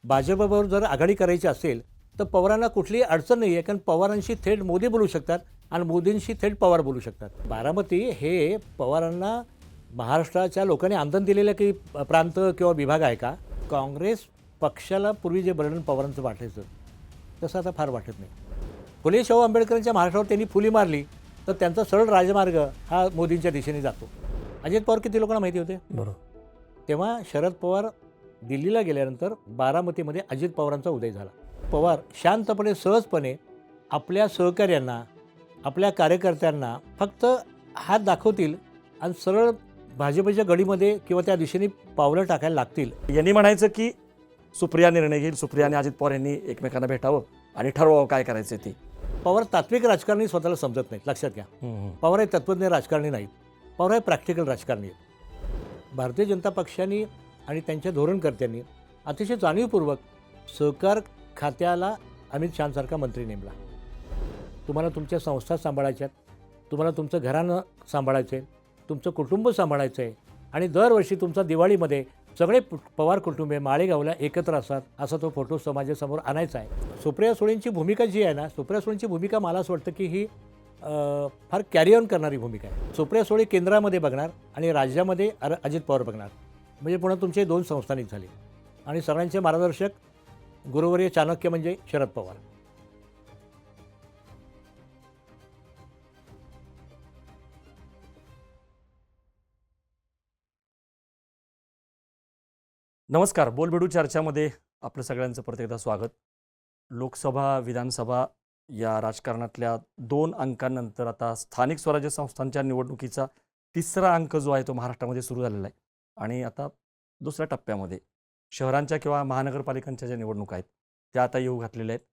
भाजपबरोबर जर आघाडी करायची असेल तर पवारांना कुठलीही अडचण नाही आहे, कारण पवारांशी थेट मोदी बोलू शकतात आणि मोदींशी थेट पवार बोलू शकतात. बारामती हे पवारांना महाराष्ट्राच्या लोकांनी आमदार दिलेलं की प्रांत किंवा विभाग आहे का? काँग्रेस पक्षाला पूर्वी जे बर्डन पवारांचं वाटायचं तसं आता फार वाटत नाही. फुले शाहू आंबेडकरांच्या महाराष्ट्रावर त्यांनी फुली मारली तर त्यांचा सरळ राजमार्ग हा मोदींच्या दिशेने जातो. अजित पवार किती लोकांना माहिती होते? बरोबर. तेव्हा शरद पवार दिल्लीला गेल्यानंतर बारामतीमध्ये अजित पवारांचा उदय झाला. पवार शांतपणे सहजपणे आपल्या सहकार्यांना आपल्या कार्यकर्त्यांना फक्त हात दाखवतील आणि सरळ भाजपच्या गडीमध्ये किंवा त्या दिशेने पावलं टाकायला लागतील. यांनी म्हणायचं की सुप्रिया निर्णय घेईल, सुप्रिया आणि अजित पवार यांनी एकमेकांना भेटावं आणि ठरवावं काय करायचं ते. पवार तात्विक राजकारणी स्वतःला समजत नाहीत, लक्षात घ्या. पवार हे तत्त्वज्ञ राजकारणी नाहीत, पवार हे प्रॅक्टिकल राजकारणी आहेत. भारतीय जनता पक्षाने आणि त्यांच्या धोरणकर्त्यांनी अतिशय जाणीवपूर्वक सहकार खात्याला अमित शहांसारखा मंत्री नेमला. तुम्हाला तुमच्या संस्था सांभाळायच्या आहेत, तुम्हाला तुमचं घराणं सांभाळायचं आहे, तुमचं कुटुंब सांभाळायचं आहे आणि दरवर्षी तुमचा दिवाळीमध्ये सगळे पवार कुटुंबे माळेगावला एकत्र असतात असा तो फोटो समाजासमोर आणायचा आहे. सुप्रिया सुळेंची भूमिका जी आहे ना, सुप्रिया सुळेंची भूमिका मला असं वाटतं की ही फार कॅरी ऑन करणारी भूमिका आहे. सुप्रिया सुळे केंद्रामध्ये बघणार आणि राज्यामध्ये अजित पवार बघणार, म्हणजे पुन्हा तुमचे दोन संस्थानिक झाले आणि सगळ्यांचे मार्गदर्शक गुरुवर्य चाणक्य म्हणजे शरद पवार. नमस्कार. बोलबेडू चर्चामध्ये आपलं सगळ्यांचं परत एकदा स्वागत. लोकसभा विधानसभा या राजकारणातल्या 2 अंकांनंतर आता स्थानिक स्वराज्य संस्थांच्या निवडणुकीचा 3रा अंक जो आहे तो महाराष्ट्रामध्ये सुरू झालेला आहे आणि आता दुसऱ्या टप्प्यामध्ये शहरांच्या किंवा महानगरपालिकांच्या ज्या निवडणुका आहेत त्या आता येऊ घातलेल्या आहेत.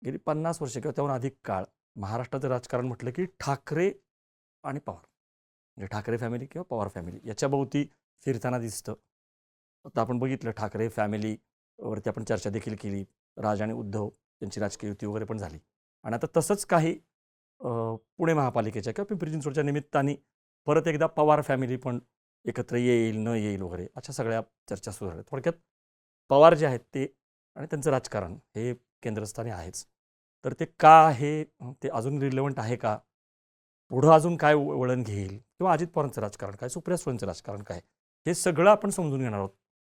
गेली 50 वर्ष किंवा त्याहून अधिक काळ महाराष्ट्राचं राजकारण म्हटलं की ठाकरे आणि पवार, म्हणजे ठाकरे फॅमिली किंवा पवार फॅमिली याच्या भोवती फिरताना दिसतं. आता आपण बघितलं ठाकरे फॅमिलीवरती आपण चर्चा देखील केली, राज आणि उद्धव यांची राजकीय युती वगैरे पण झाली आणि आता तसंच काही पुणे महापालिकेच्या किंवा पिंपरी चिंचवडच्या निमित्ताने परत एकदा पवार फॅमिली पण एकत्र येईल न येईल वगैरे अशा सगळ्या चर्चा सुरू झाल्या. थोडक्यात पवार जे आहेत ते आणि त्यांचं राजकारण हे केंद्रस्थानी आहेच. तर ते का आहे, ते अजून रिलेव्हंट आहे का, पुढं अजून काय वळण घेईल किंवा अजित पवारांचं राजकारण काय, सुप्रिया सुळेंचं राजकारण काय, हे सगळं आपण समजून घेणार आहोत.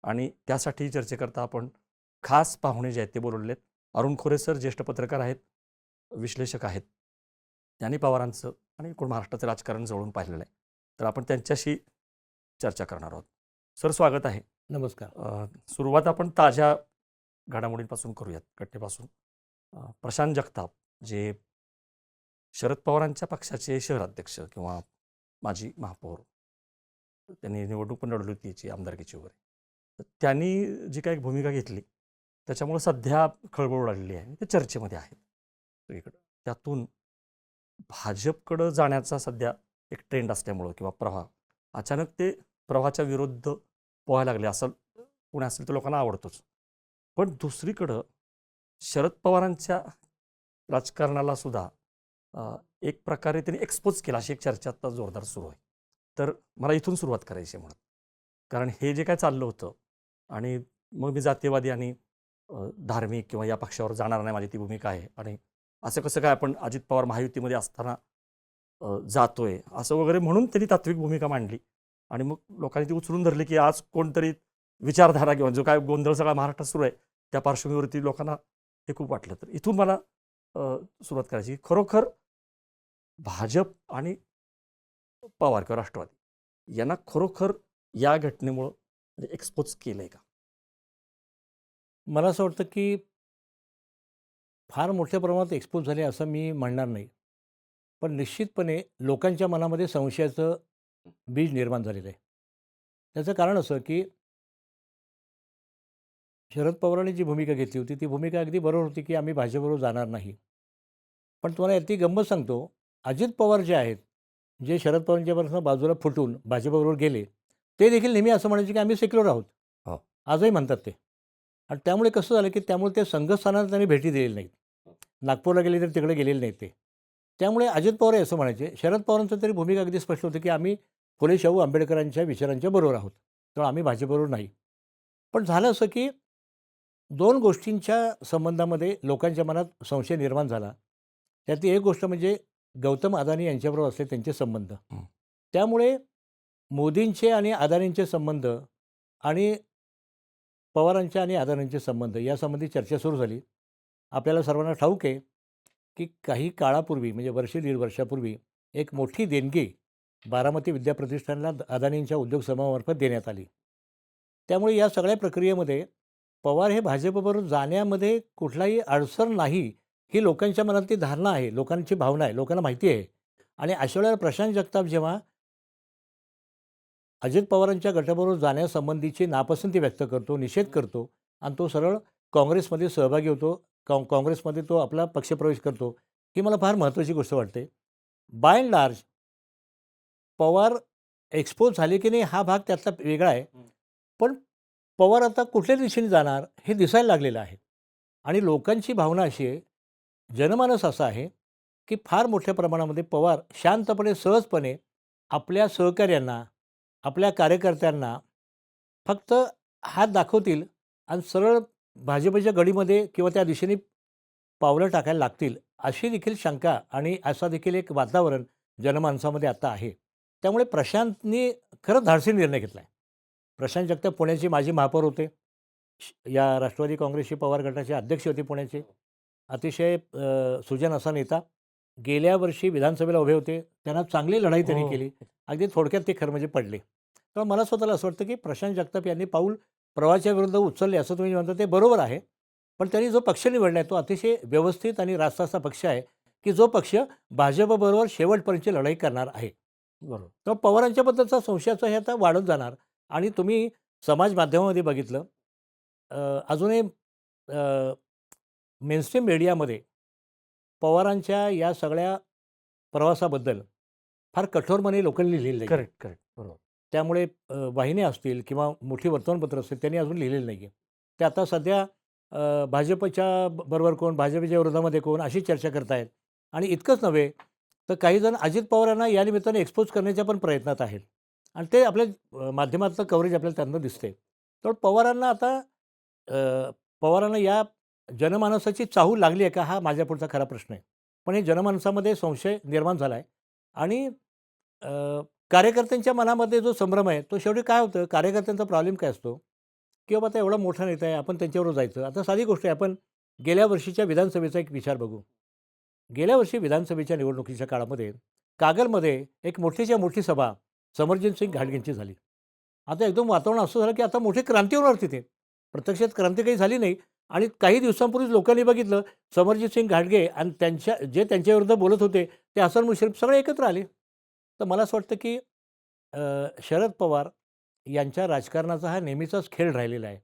आणि त्यासाठी चर्चेकरता आपण खास पाहुणे जे आहेत ते बोलवलेले आहेत. अरुण खोरे सर ज्येष्ठ पत्रकार आहेत, विश्लेषक आहेत. त्यांनी पवारांचं आणि एकूण महाराष्ट्राचं राजकारण जवळून पाहिलेलं आहे. तर आपण त्यांच्याशी चर्चा करणार आहोत. सर स्वागत आहे. नमस्कार. सुरुवात आपण ताज्या घडामोडींपासून करूयात, घटनेपासून. प्रशांत जगताप जे शरद पवारांच्या पक्षाचे शहराध्यक्ष किंवा माजी महापौर, त्यांनी निवडणूक पण लढवली होती याची आमदारकीची वगैरे, तर त्यांनी जी काही भूमिका घेतली त्याच्यामुळे सध्या खळबळ उडालेली आहे, ते चर्चेमध्ये आहे सगळीकडं. त्यातून भाजपकडं जाण्याचा सध्या एक ट्रेंड असल्यामुळं किंवा प्रवाह, अचानक ते प्रवाहाच्या विरुद्ध पोहायला लागले असं पुणे असेल तर लोकांना आवडतोच. पण दुसरीकडं शरद पवारांच्या राजकारणाला सुद्धा एक प्रकारे त्यांनी एक्सपोज केला अशी एक चर्चा आता जोरदार सुरू आहे. तर मला इथून सुरुवात करायची आहे म्हणून, कारण हे जे काय चाललं होतं आणि मग मी जातीयवादी आणि धार्मिक किंवा या पक्षावर जाणार नाही, माझी ती भूमिका आहे आणि असं कसं काय आपण अजित पवार महायुतीमध्ये असताना जातोय असं वगैरे म्हणून त्यांनी तात्विक भूमिका मांडली आणि मग लोकांनी ती उचलून धरली की आज कोणतरी विचारधारा किंवा जो काय गोंधळ सगळा महाराष्ट्रात सुरू आहे त्या पार्श्वभूमीवरती लोकांना हे खूप वाटलं. तर इथून मला सुरुवात करायची. खरोखर भाजप आणि पवार किंवा राष्ट्रवादी यांना खरोखर या घटनेमुळं एक्सपोज केलंय का? मला असं वाटतं की फार मोठ्या प्रमाणात एक्सपोज झाले असं मी म्हणणार नाही, पण निश्चितपणे लोकांच्या मनामध्ये संशयाचं बीज निर्माण झालेलं आहे. त्याचं कारण असं की शरद पवारांनी जी भूमिका घेतली होती ती भूमिका अगदी बरोबर होती की आम्ही भाजपबरोबर जाणार नाही. पण तुम्हाला यातली गंमत सांगतो, अजित पवार जे आहेत, जे शरद पवारांच्यापासून बाजूला फुटून भाजपबरोबर गेले, ते देखील नेहमी असं म्हणायचे की आम्ही सेक्युलर आहोत. हो. आजही म्हणतात ते. आणि त्यामुळे कसं झालं की त्यामुळे ते संघस्थानाला त्यांनी भेटी दिलेल्या नाहीत. नागपूरला गेले तर तिकडे गेलेले नाहीत ते. त्यामुळे अजित पवार असं म्हणायचे. शरद पवारांचं तरी भूमिका अगदी स्पष्ट होती की आम्ही फुले शाहू आंबेडकरांच्या विचारांच्या बरोबर आहोत, तर आम्ही भाजपबरोबर नाही. पण झालं असं की दोन गोष्टींच्या संबंधामध्ये लोकांच्या मनात संशय निर्माण झाला. त्यातली एक गोष्ट म्हणजे गौतम अदानी यांच्याबरोबर असले त्यांचे संबंध. हं. त्यामुळे मोदींचे आणि अदानींचे संबंध आणि पवारांचे आणि अदानींचे संबंध यासंबंधी चर्चा सुरू झाली. आपल्याला सर्वांना ठाऊक आहे, की काही काळापूर्वी म्हणजे वर्ष दीड वर्षापूर्वी एक मोठी देणगी बारामती विद्या प्रतिष्ठानला अदानींच्या उद्योग समूहामार्फत देण्यात आली. त्यामुळे या सगळ्या प्रक्रियेमध्ये पवार हे भाजपबरोबर जाण्यामध्ये कुठलाही अडचण नाही, ही लोकांच्या मनातली धारणा आहे, लोकांची भावना आहे, लोकांना माहिती आहे. आणि अशा वेळेला प्रशांत जगताप जेव्हा अजित पवारांच्या गटाबरोबर जाण्यासंबंधीची नापसंती व्यक्त करतो, निषेध करतो आणि तो सरळ काँग्रेसमध्ये सहभागी होतो, काँग्रेसमध्ये तो आपला पक्षप्रवेश करतो, ही मला फार महत्त्वाची गोष्ट वाटते. By and large Pawar expose झाले की नाही हा भाग त्यातला वेगळा आहे. पण पवार आता कुठल्या दिशेने जाणार हे दिसायला लागलेलं आहे. आणि लोकांची भावना अशी आहे, जनमानस असं आहे, की फार मोठ्या प्रमाणामध्ये पवार शांतपणे, सहजपणे आपल्या सहकाऱ्यांना, आपल्या कार्यकर्त्यांना फक्त हात दाखवतील आणि सरळ भाजपच्या गडीमध्ये किंवा त्या दिशेने पावलं टाकायला लागतील, अशी देखील शंका आणि असा देखील एक वातावरण जनमानसामध्ये आता आहे. त्यामुळे प्रशांतनी खरंच धाडसी निर्णय घेतला आहे. प्रशांत जगताप पुण्याचे माजी महापौर होते. या राष्ट्रवादी काँग्रेसचे पवार गटाचे अध्यक्ष होते पुण्याचे. अतिशय सुजन असा नेता. गेल्या वर्षी विधानसभेला उभे होते. त्यांना चांगली लढाई त्यांनी हो. केली. अगदी थोडक्यात ते खरं म्हणजे पडले. तर मला स्वतःला असं वाटतं, की प्रशांत जगताप यांनी पाऊल प्रवाहाच्या विरुद्ध उचलले असं तुम्ही म्हणता ते बरोबर आहे. पण त्यांनी जो पक्ष निवडला आहे तो अतिशय व्यवस्थित आणि रास्त असा पक्ष आहे, की जो पक्ष भाजपबरोबर शेवटपर्यंतची लढाई करणार आहे. बरोबर. तर पवारांच्याबद्दलचा संशयाचं हे आता वाढत जाणार. आणि तुम्ही समाज माध्यमामध्ये बघितलं, अजूनही मेनस्ट्रीम मीडियामध्ये पवारांच्या या सगळ्या प्रवासाबद्दल फार कठोरपणे लोकांनी लिहिलेलं नाही. Correct, correct. बरोबर. त्यामुळे वाहिन्या असतील किंवा मोठी वर्तमानपत्र असतील त्यांनी अजून लिहिलेलं नाही आहे. ते आता सध्या भाजपच्या बरोबर कोण, भाजपच्या विरोधामध्ये कोण अशी चर्चा करतायत. आणि इतकंच नव्हे, तर काही जण अजित पवारांना या निमित्ताने एक्सपोज करण्याच्या पण प्रयत्नात आहेत. आणि ते आपल्या माध्यमातलं कव्हरेज आपल्याला त्यांना दिसते. तर पवारांना आता पवारांना या जनमानसाची चाहूल लागली आहे का, हा माझ्या पुढचा खरा प्रश्न आहे. पण हे जनमानसामध्ये संशय निर्माण झाला आहे. आणि कार्यकर्त्यांच्या मनामध्ये जो संभ्रम आहे, तो शेवटी काय होतं, कार्यकर्त्यांचा प्रॉब्लेम काय असतो, की बाबा आता एवढा मोठा नेता आहे, आपण त्यांच्याबरोबर जायचं. आता साधी गोष्ट आहे, आपण गेल्या वर्षीच्या विधानसभेचा एक विचार बघू. गेल्या वर्षी विधानसभेच्या निवडणुकीच्या काळामध्ये कागलमध्ये एक मोठीच्या मोठी सभा समरजित सिंग घाटगेंची झाली. आता एकदम वातावरण असं झालं, की आता मोठी क्रांती होणार तिथे. प्रत्यक्षात क्रांती काही झाली नाही. आणि काही दिवसांपूर्वीच लोकांनी बघितलं, समरजित सिंग घाटगे आणि त्यांच्याविरुद्ध बोलत होते, ते हसन मुश्रीफ सगळे एकत्र आले. तर मला असं वाटतं, की शरद पवार यांच्या राजकारणाचा हा नेहमीचाच खेळ राहिलेला आहे.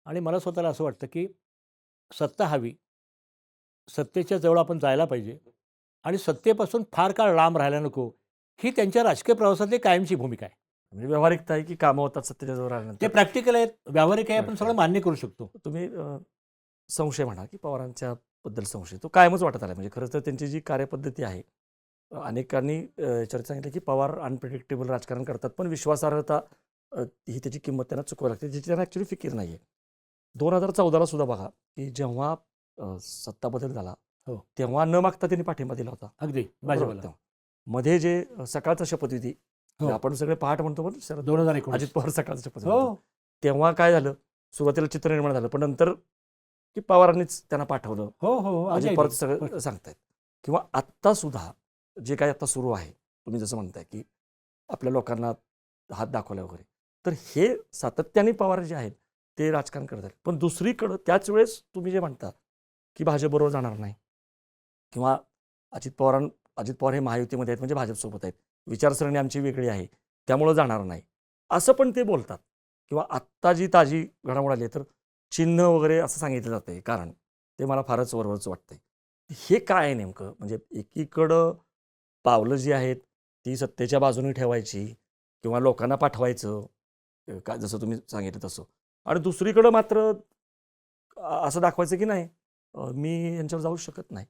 आणि मला स्वतःला असं वाटतं, की सत्ता हवी. सत्तेच्या जवळ आपण जायला पाहिजे आणि सत्तेपासून फार काळ लांब राहायला नको, ही त्यांच्या राजकीय प्रवासातली कायमची भूमिका आहे. म्हणजे व्यावहारिकता आहे की कामं होतात सत्तेच्या जवळ ते आल्यानंतर. प्रॅक्टिकल आहेत, व्यावहारिक आहे, आपण सगळं मान्य करू शकतो. तुम्ही संशय म्हणा की पवारांच्या बद्दल संशय तो कायमच वाटत आला. म्हणजे खरं तर त्यांची जी कार्यपद्धती आहे, अनेकांनी याच्यावर सांगितलं की पवार अनप्रिडिक्टेबल राजकारण करतात, पण विश्वासार्हता ही त्याची किंमत त्यांना चुकवावी लागते, ज्याची त्यांना ॲक्च्युली फिकीर नाही आहे. 2014ला सुद्धा बघा की जेव्हा सत्ता बदल झाला, हो. तेव्हा न मागता त्यांनी पाठिंबा दिला होता. अगदी बरोबर भाजपला. तेव्हा. मध्ये जे सकाळचा शपथविधी, हो. आपण सगळे पहाट म्हणतो, पण शरद 2019. अजित पवार सकाळचा शपथ हो. म्हणतो. तेव्हा काय झालं, सुरुवातीला चित्र निर्माण झालं, पण नंतर की पवारांनीच त्यांना पाठवलं. हो, हो. अजित पवार सगळं सांगतायत. किंवा आत्ता सुद्धा जे काही आता सुरू आहे, तुम्ही जसं म्हणताय की आपल्या लोकांना हात दाखवला वगैरे, तर हे सातत्याने पवार जे आहेत ते राजकारण करत आहेत. पण दुसरीकडं त्याच वेळेस तुम्ही जे म्हणता की भाजपबरोबर जाणार नाही किंवा अजित पवार हे महायुतीमध्ये आहेत म्हणजे भाजपसोबत आहेत, विचारसरणी आमची वेगळी आहे त्यामुळं जाणार नाही, असं पण ते बोलतात. किंवा आत्ता जी ताजी घडामोड आली आहे, तर चिन्ह वगैरे असं सांगितलं जातं आहे कारण ते मला फारच वरवरचं वाटतंय. हे काय आहे नेमकं? म्हणजे एकीकडं पावलं जी आहेत ती सत्तेच्या बाजूने ठेवायची किंवा लोकांना पाठवायचं, का जसं तुम्ही सांगितलं तसं, आणि दुसरीकडं मात्र असं दाखवायचं की नाही मी यांच्यावर जाऊ शकत नाही.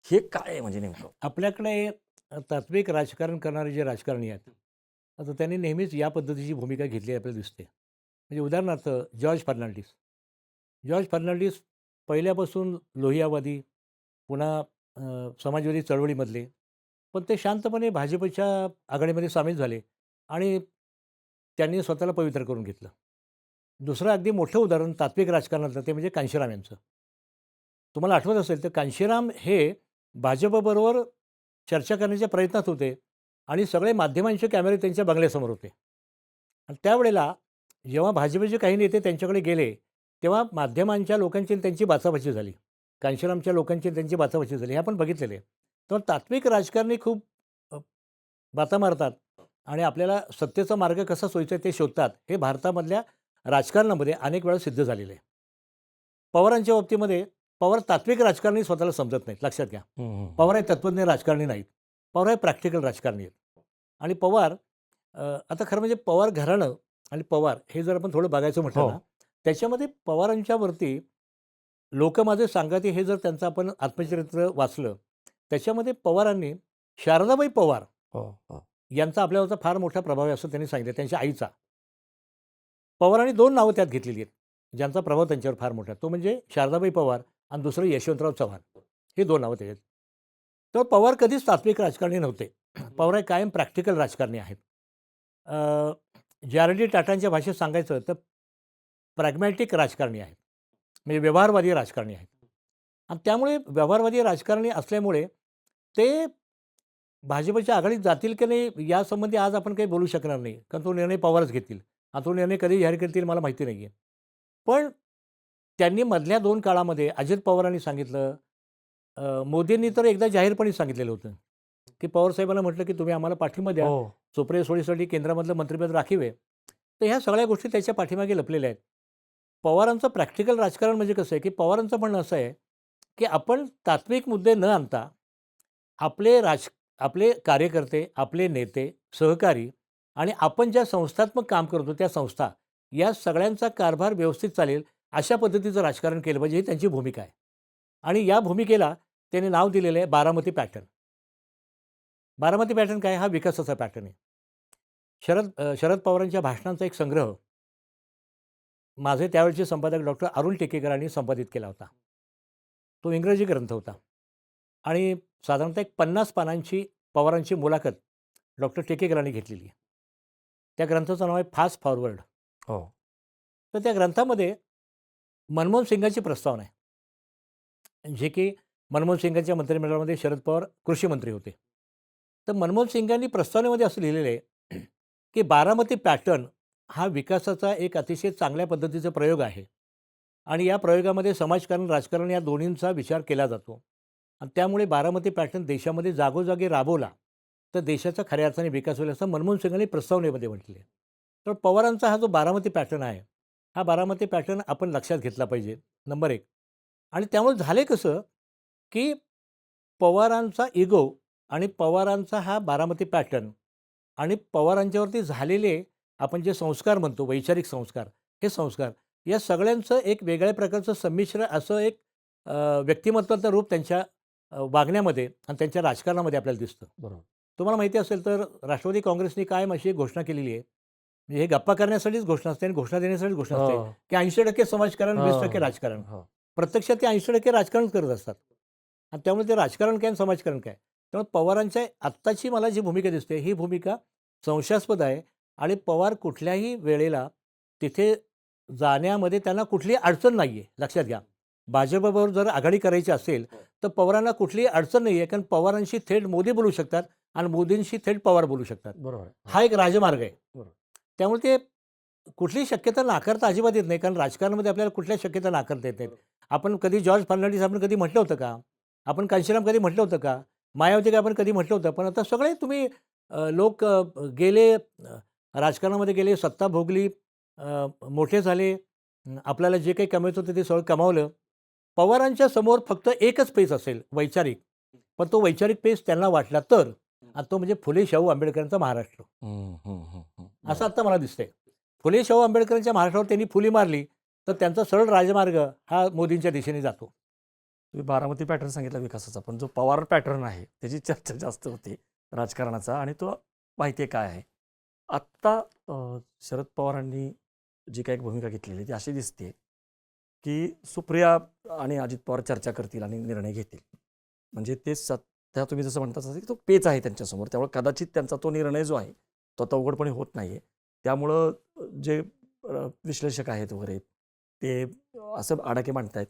हे काय आहे म्हणजे नेमकं? आपल्याकडे तात्विक राजकारण करणारे जे राजकारणी आहेत, आता त्यांनी नेहमीच या पद्धतीची भूमिका घेतली आपल्याला दिसते. म्हणजे उदाहरणार्थ जॉर्ज फर्नांडिस. जॉर्ज फर्नांडिस पहिल्यापासून लोहियावादी, पुन्हा समाजवादी चळवळीमधले, पण ते शांतपणे भाजपच्या आघाडीमध्ये सामील झाले आणि त्यांनी स्वतःला पवित्र करून घेतलं. दुसरं अगदी मोठं उदाहरण तात्विक राजकारणातलं ते म्हणजे कांशीराम यांचं. तुम्हाला आठवत असेल तर कांशीराम हे भाजपबरोबर चर्चा करण्याच्या प्रयत्नात होते आणि सगळे माध्यमांचे कॅमेरे त्यांच्या बंगल्यासमोर होते. आणि त्यावेळेला जेव्हा भाजपचे काही नेते त्यांच्याकडे गेले, तेव्हा माध्यमांच्या लोकांची आणि त्यांची बाचाबाची झाली. कांशीरामच्या लोकांची आणि त्यांची बाचाबाची झाली. हे आपण बघितलेलं आहे. तर तात्विक राजकारणी खूप अ, बाता मारतात आणि आपल्याला सत्तेचा मार्ग कसा सोयीचा आहे ते शोधतात. हे भारतामधल्या राजकारणामध्ये अनेक वेळा सिद्ध झालेलं आहे. पवारांच्या बाबतीमध्ये पवार तात्विक राजकारणी स्वतःला समजत नाहीत, लक्षात घ्या. पवार हे तत्त्वज्ञ राजकारणी नाहीत. पवार हे प्रॅक्टिकल राजकारणी आहेत. आणि पवार आता खरं म्हणजे पवार घराणं आणि पवार हे जर आपण थोडं बघायचं म्हटलं हो. ना, त्याच्यामध्ये पवारांच्यावरती लोक माझे सांगाते हे जर त्यांचं आपण आत्मचरित्र वाचलं, त्याच्यामध्ये पवारांनी शारदाबाई पवार हो, हो. यांचा आपल्यावरचा फार मोठा प्रभाव आहे असं त्यांनी सांगितलं, त्यांच्या आईचा. पवारांनी 2 नावं त्यात घेतलेली आहेत, ज्यांचा प्रभाव त्यांच्यावर फार मोठा आहे. तो म्हणजे शारदाबाई पवार आणि दुसरं यशवंतराव चव्हाण. हे 2 नावं त्याच्यात. तर पवार कधीच तात्विक राजकारणी नव्हते. पवार हे कायम प्रॅक्टिकल राजकारणी आहेत. जे.आर.डी. टाटांच्या भाषेत सांगायचं तर प्रॅग्मॅटिक राजकारणी आहेत. म्हणजे व्यवहारवादी राजकारणी आहेत. आणि त्यामुळे व्यवहारवादी राजकारणी असल्यामुळे ते भाजपच्या आघाडीत जातील की नाही यासंबंधी आज आपण काही बोलू शकणार नाही. कारण तो निर्णय पवारच घेतील. आणि तो निर्णय कधी जाहीर करतील मला माहिती नाही आहे. पण त्यांनी मधल्या 2 काळामध्ये अजित पवारांनी सांगितलं, मोदींनी तर एकदा जाहीरपणे सांगितलेलं होतं, की पवारसाहेबांना म्हटलं, की तुम्ही आम्हाला पाठिंबा द्या. हो. सुप्रिया सुळेसाठी केंद्रामधलं मंत्रिपद राखीव आहे. तर ह्या सगळ्या गोष्टी त्याच्या पाठीमागे लपलेल्या आहेत. पवारांचं प्रॅक्टिकल राजकारण म्हणजे कसं आहे, की पवारांचं म्हणणं असं आहे, की आपण तात्विक मुद्दे न आणता आपले आपले कार्यकर्ते, आपले नेते, सहकारी आणि आपण ज्या संस्थात्मक काम करतो त्या संस्था, या सगळ्यांचा कारभार व्यवस्थित चालेल अशा पद्धतीचं राजकारण केलं पाहिजे, ही त्यांची भूमिका आहे. आणि या भूमिकेला त्यांनी नाव दिलेलं आहे बारामती पॅटर्न. बारामती पॅटर्न काय? हा विकासाचा पॅटर्न आहे. शरद पवारांच्या भाषणांचा एक संग्रह माझे त्यावेळचे संपादक डॉक्टर अरुण टेकेकरांनी संपादित केला होता. तो इंग्रजी ग्रंथ होता आणि साधारणतः एक 50 पानांची पवारांची मुलाखत डॉक्टर टेकेकरांनी घेतलेली आहे. त्या ग्रंथाचं नाव आहे फास्ट फॉरवर्ड. हो. तर त्या ग्रंथामध्ये मनमोहन सिंगांची प्रस्तावना आहे, जे की मनमोहन सिंगांच्या मंत्रिमंडळामध्ये शरद पवार कृषी मंत्री होते. तर मनमोहन सिंगांनी प्रस्तावनेमध्ये असं लिहिलेलं आहे, की बारामती पॅटर्न हा विकासाचा एक अतिशय चांगल्या पद्धतीचा प्रयोग आहे आणि या प्रयोगामध्ये समाजकारण, राजकारण या दोन्हींचा विचार केला जातो आणि त्यामुळे बारामती पॅटर्न देशामध्ये जागोजागी राबवला तर देशाचा खऱ्या अर्थाने विकास होईल असं मनमोहन सिंगांनी प्रस्तावनेमध्ये म्हटले आहे. तर पवारांचा हा जो बारामती पॅटर्न आहे, हा बारामती पॅटर्न आपण लक्षात घेतला पाहिजे, नंबर 1. आणि त्यामुळे झाले कसं, की पवारांचा इगो आणि पवारांचा हा बारामती पॅटर्न आणि पवारांच्यावरती झालेले आपण जे संस्कार म्हणतो, वैचारिक संस्कार, हे संस्कार या सगळ्यांचं एक वेगळ्या प्रकारचं संमिश्र असं एक व्यक्तिमत्वाचं रूप त्यांच्या वागण्यामध्ये आणि त्यांच्या राजकारणामध्ये आपल्याला दिसतं. बरोबर. तुम्हाला माहिती असेल तर राष्ट्रवादी काँग्रेसने कायम अशी एक घोषणा केलेली आहे, म्हणजे हे गप्पा करण्यासाठीच घोषणा असते आणि घोषणा देण्यासाठीच घोषणा असते, हो. की 80% समाजकारण, 20% राजकारण. हो. प्रत्यक्षात ते 80% राजकारण करत असतात आणि त्यामुळे ते राजकारण काय आणि समाजकारण काय. त्यामुळे पवारांच्या आत्ताची मला जी भूमिका दिसते, ही भूमिका संशयास्पद आहे आणि पवार कुठल्याही वेळेला तिथे जाण्यामध्ये त्यांना कुठलीही अडचण नाही आहे, लक्षात घ्या. भाजपबरोबर जर आघाडी करायची असेल, तर पवारांना कुठलीही अडचण नाही आहे, कारण पवारांशी थेट मोदी बोलू शकतात आणि मोदींशी थेट पवार बोलू शकतात. बरोबर आहे. हा एक राजमार्ग आहे. बरोबर. त्यामुळे ते कुठलीही शक्यता नाकारता अजिबात येत नाही, कारण राजकारणामध्ये आपल्याला कुठल्याही शक्यता नाकारता येत नाहीत. आपण कधी जॉर्ज फर्नांडिस आपण कधी म्हटलं होतं का? आपण कांशीराम कधी म्हटलं होतं का? मायावती का आपण कधी म्हटलं होतं? पण आता सगळे तुम्ही लोक गेले, राजकारणामध्ये गेले, सत्ता भोगली, मोठे झाले, आपल्याला जे काही कमवायचं होतं ते सगळं कमावलं. पवारांच्या समोर फक्त एकच पेच असेल वैचारिक, पण तो वैचारिक पेच त्यांना वाटला तर, आणि तो म्हणजे फुले शाहू आंबेडकरांचा महाराष्ट्र. असं आता मला दिसतंय. फुले शाहू आंबेडकरांच्या महाराष्ट्रावर त्यांनी फुली मारली तर त्यांचा सरळ राजमार्ग हा मोदींच्या दिशेने जातो. तुम्ही बारामती पॅटर्न सांगितला विकासाचा, पण जो पवार पॅटर्न आहे त्याची चर्चा जास्त होते राजकारणाचा, आणि तो माहिती आहे काय आहे. आत्ता शरद पवारांनी जी काही भूमिका घेतलेली ती अशी दिसते, की सुप्रिया आणि अजित पवार चर्चा करतील आणि निर्णय घेतील. म्हणजे ते सध्या तुम्ही जसं म्हणता तसं की तो पेच आहे त्यांच्यासमोर. त्यामुळे कदाचित त्यांचा तो निर्णय जो आहे तो आता उघडपणे होत नाही आहे. त्यामुळं जे विश्लेषक आहेत वगैरे ते असं आडाखे मांडतायत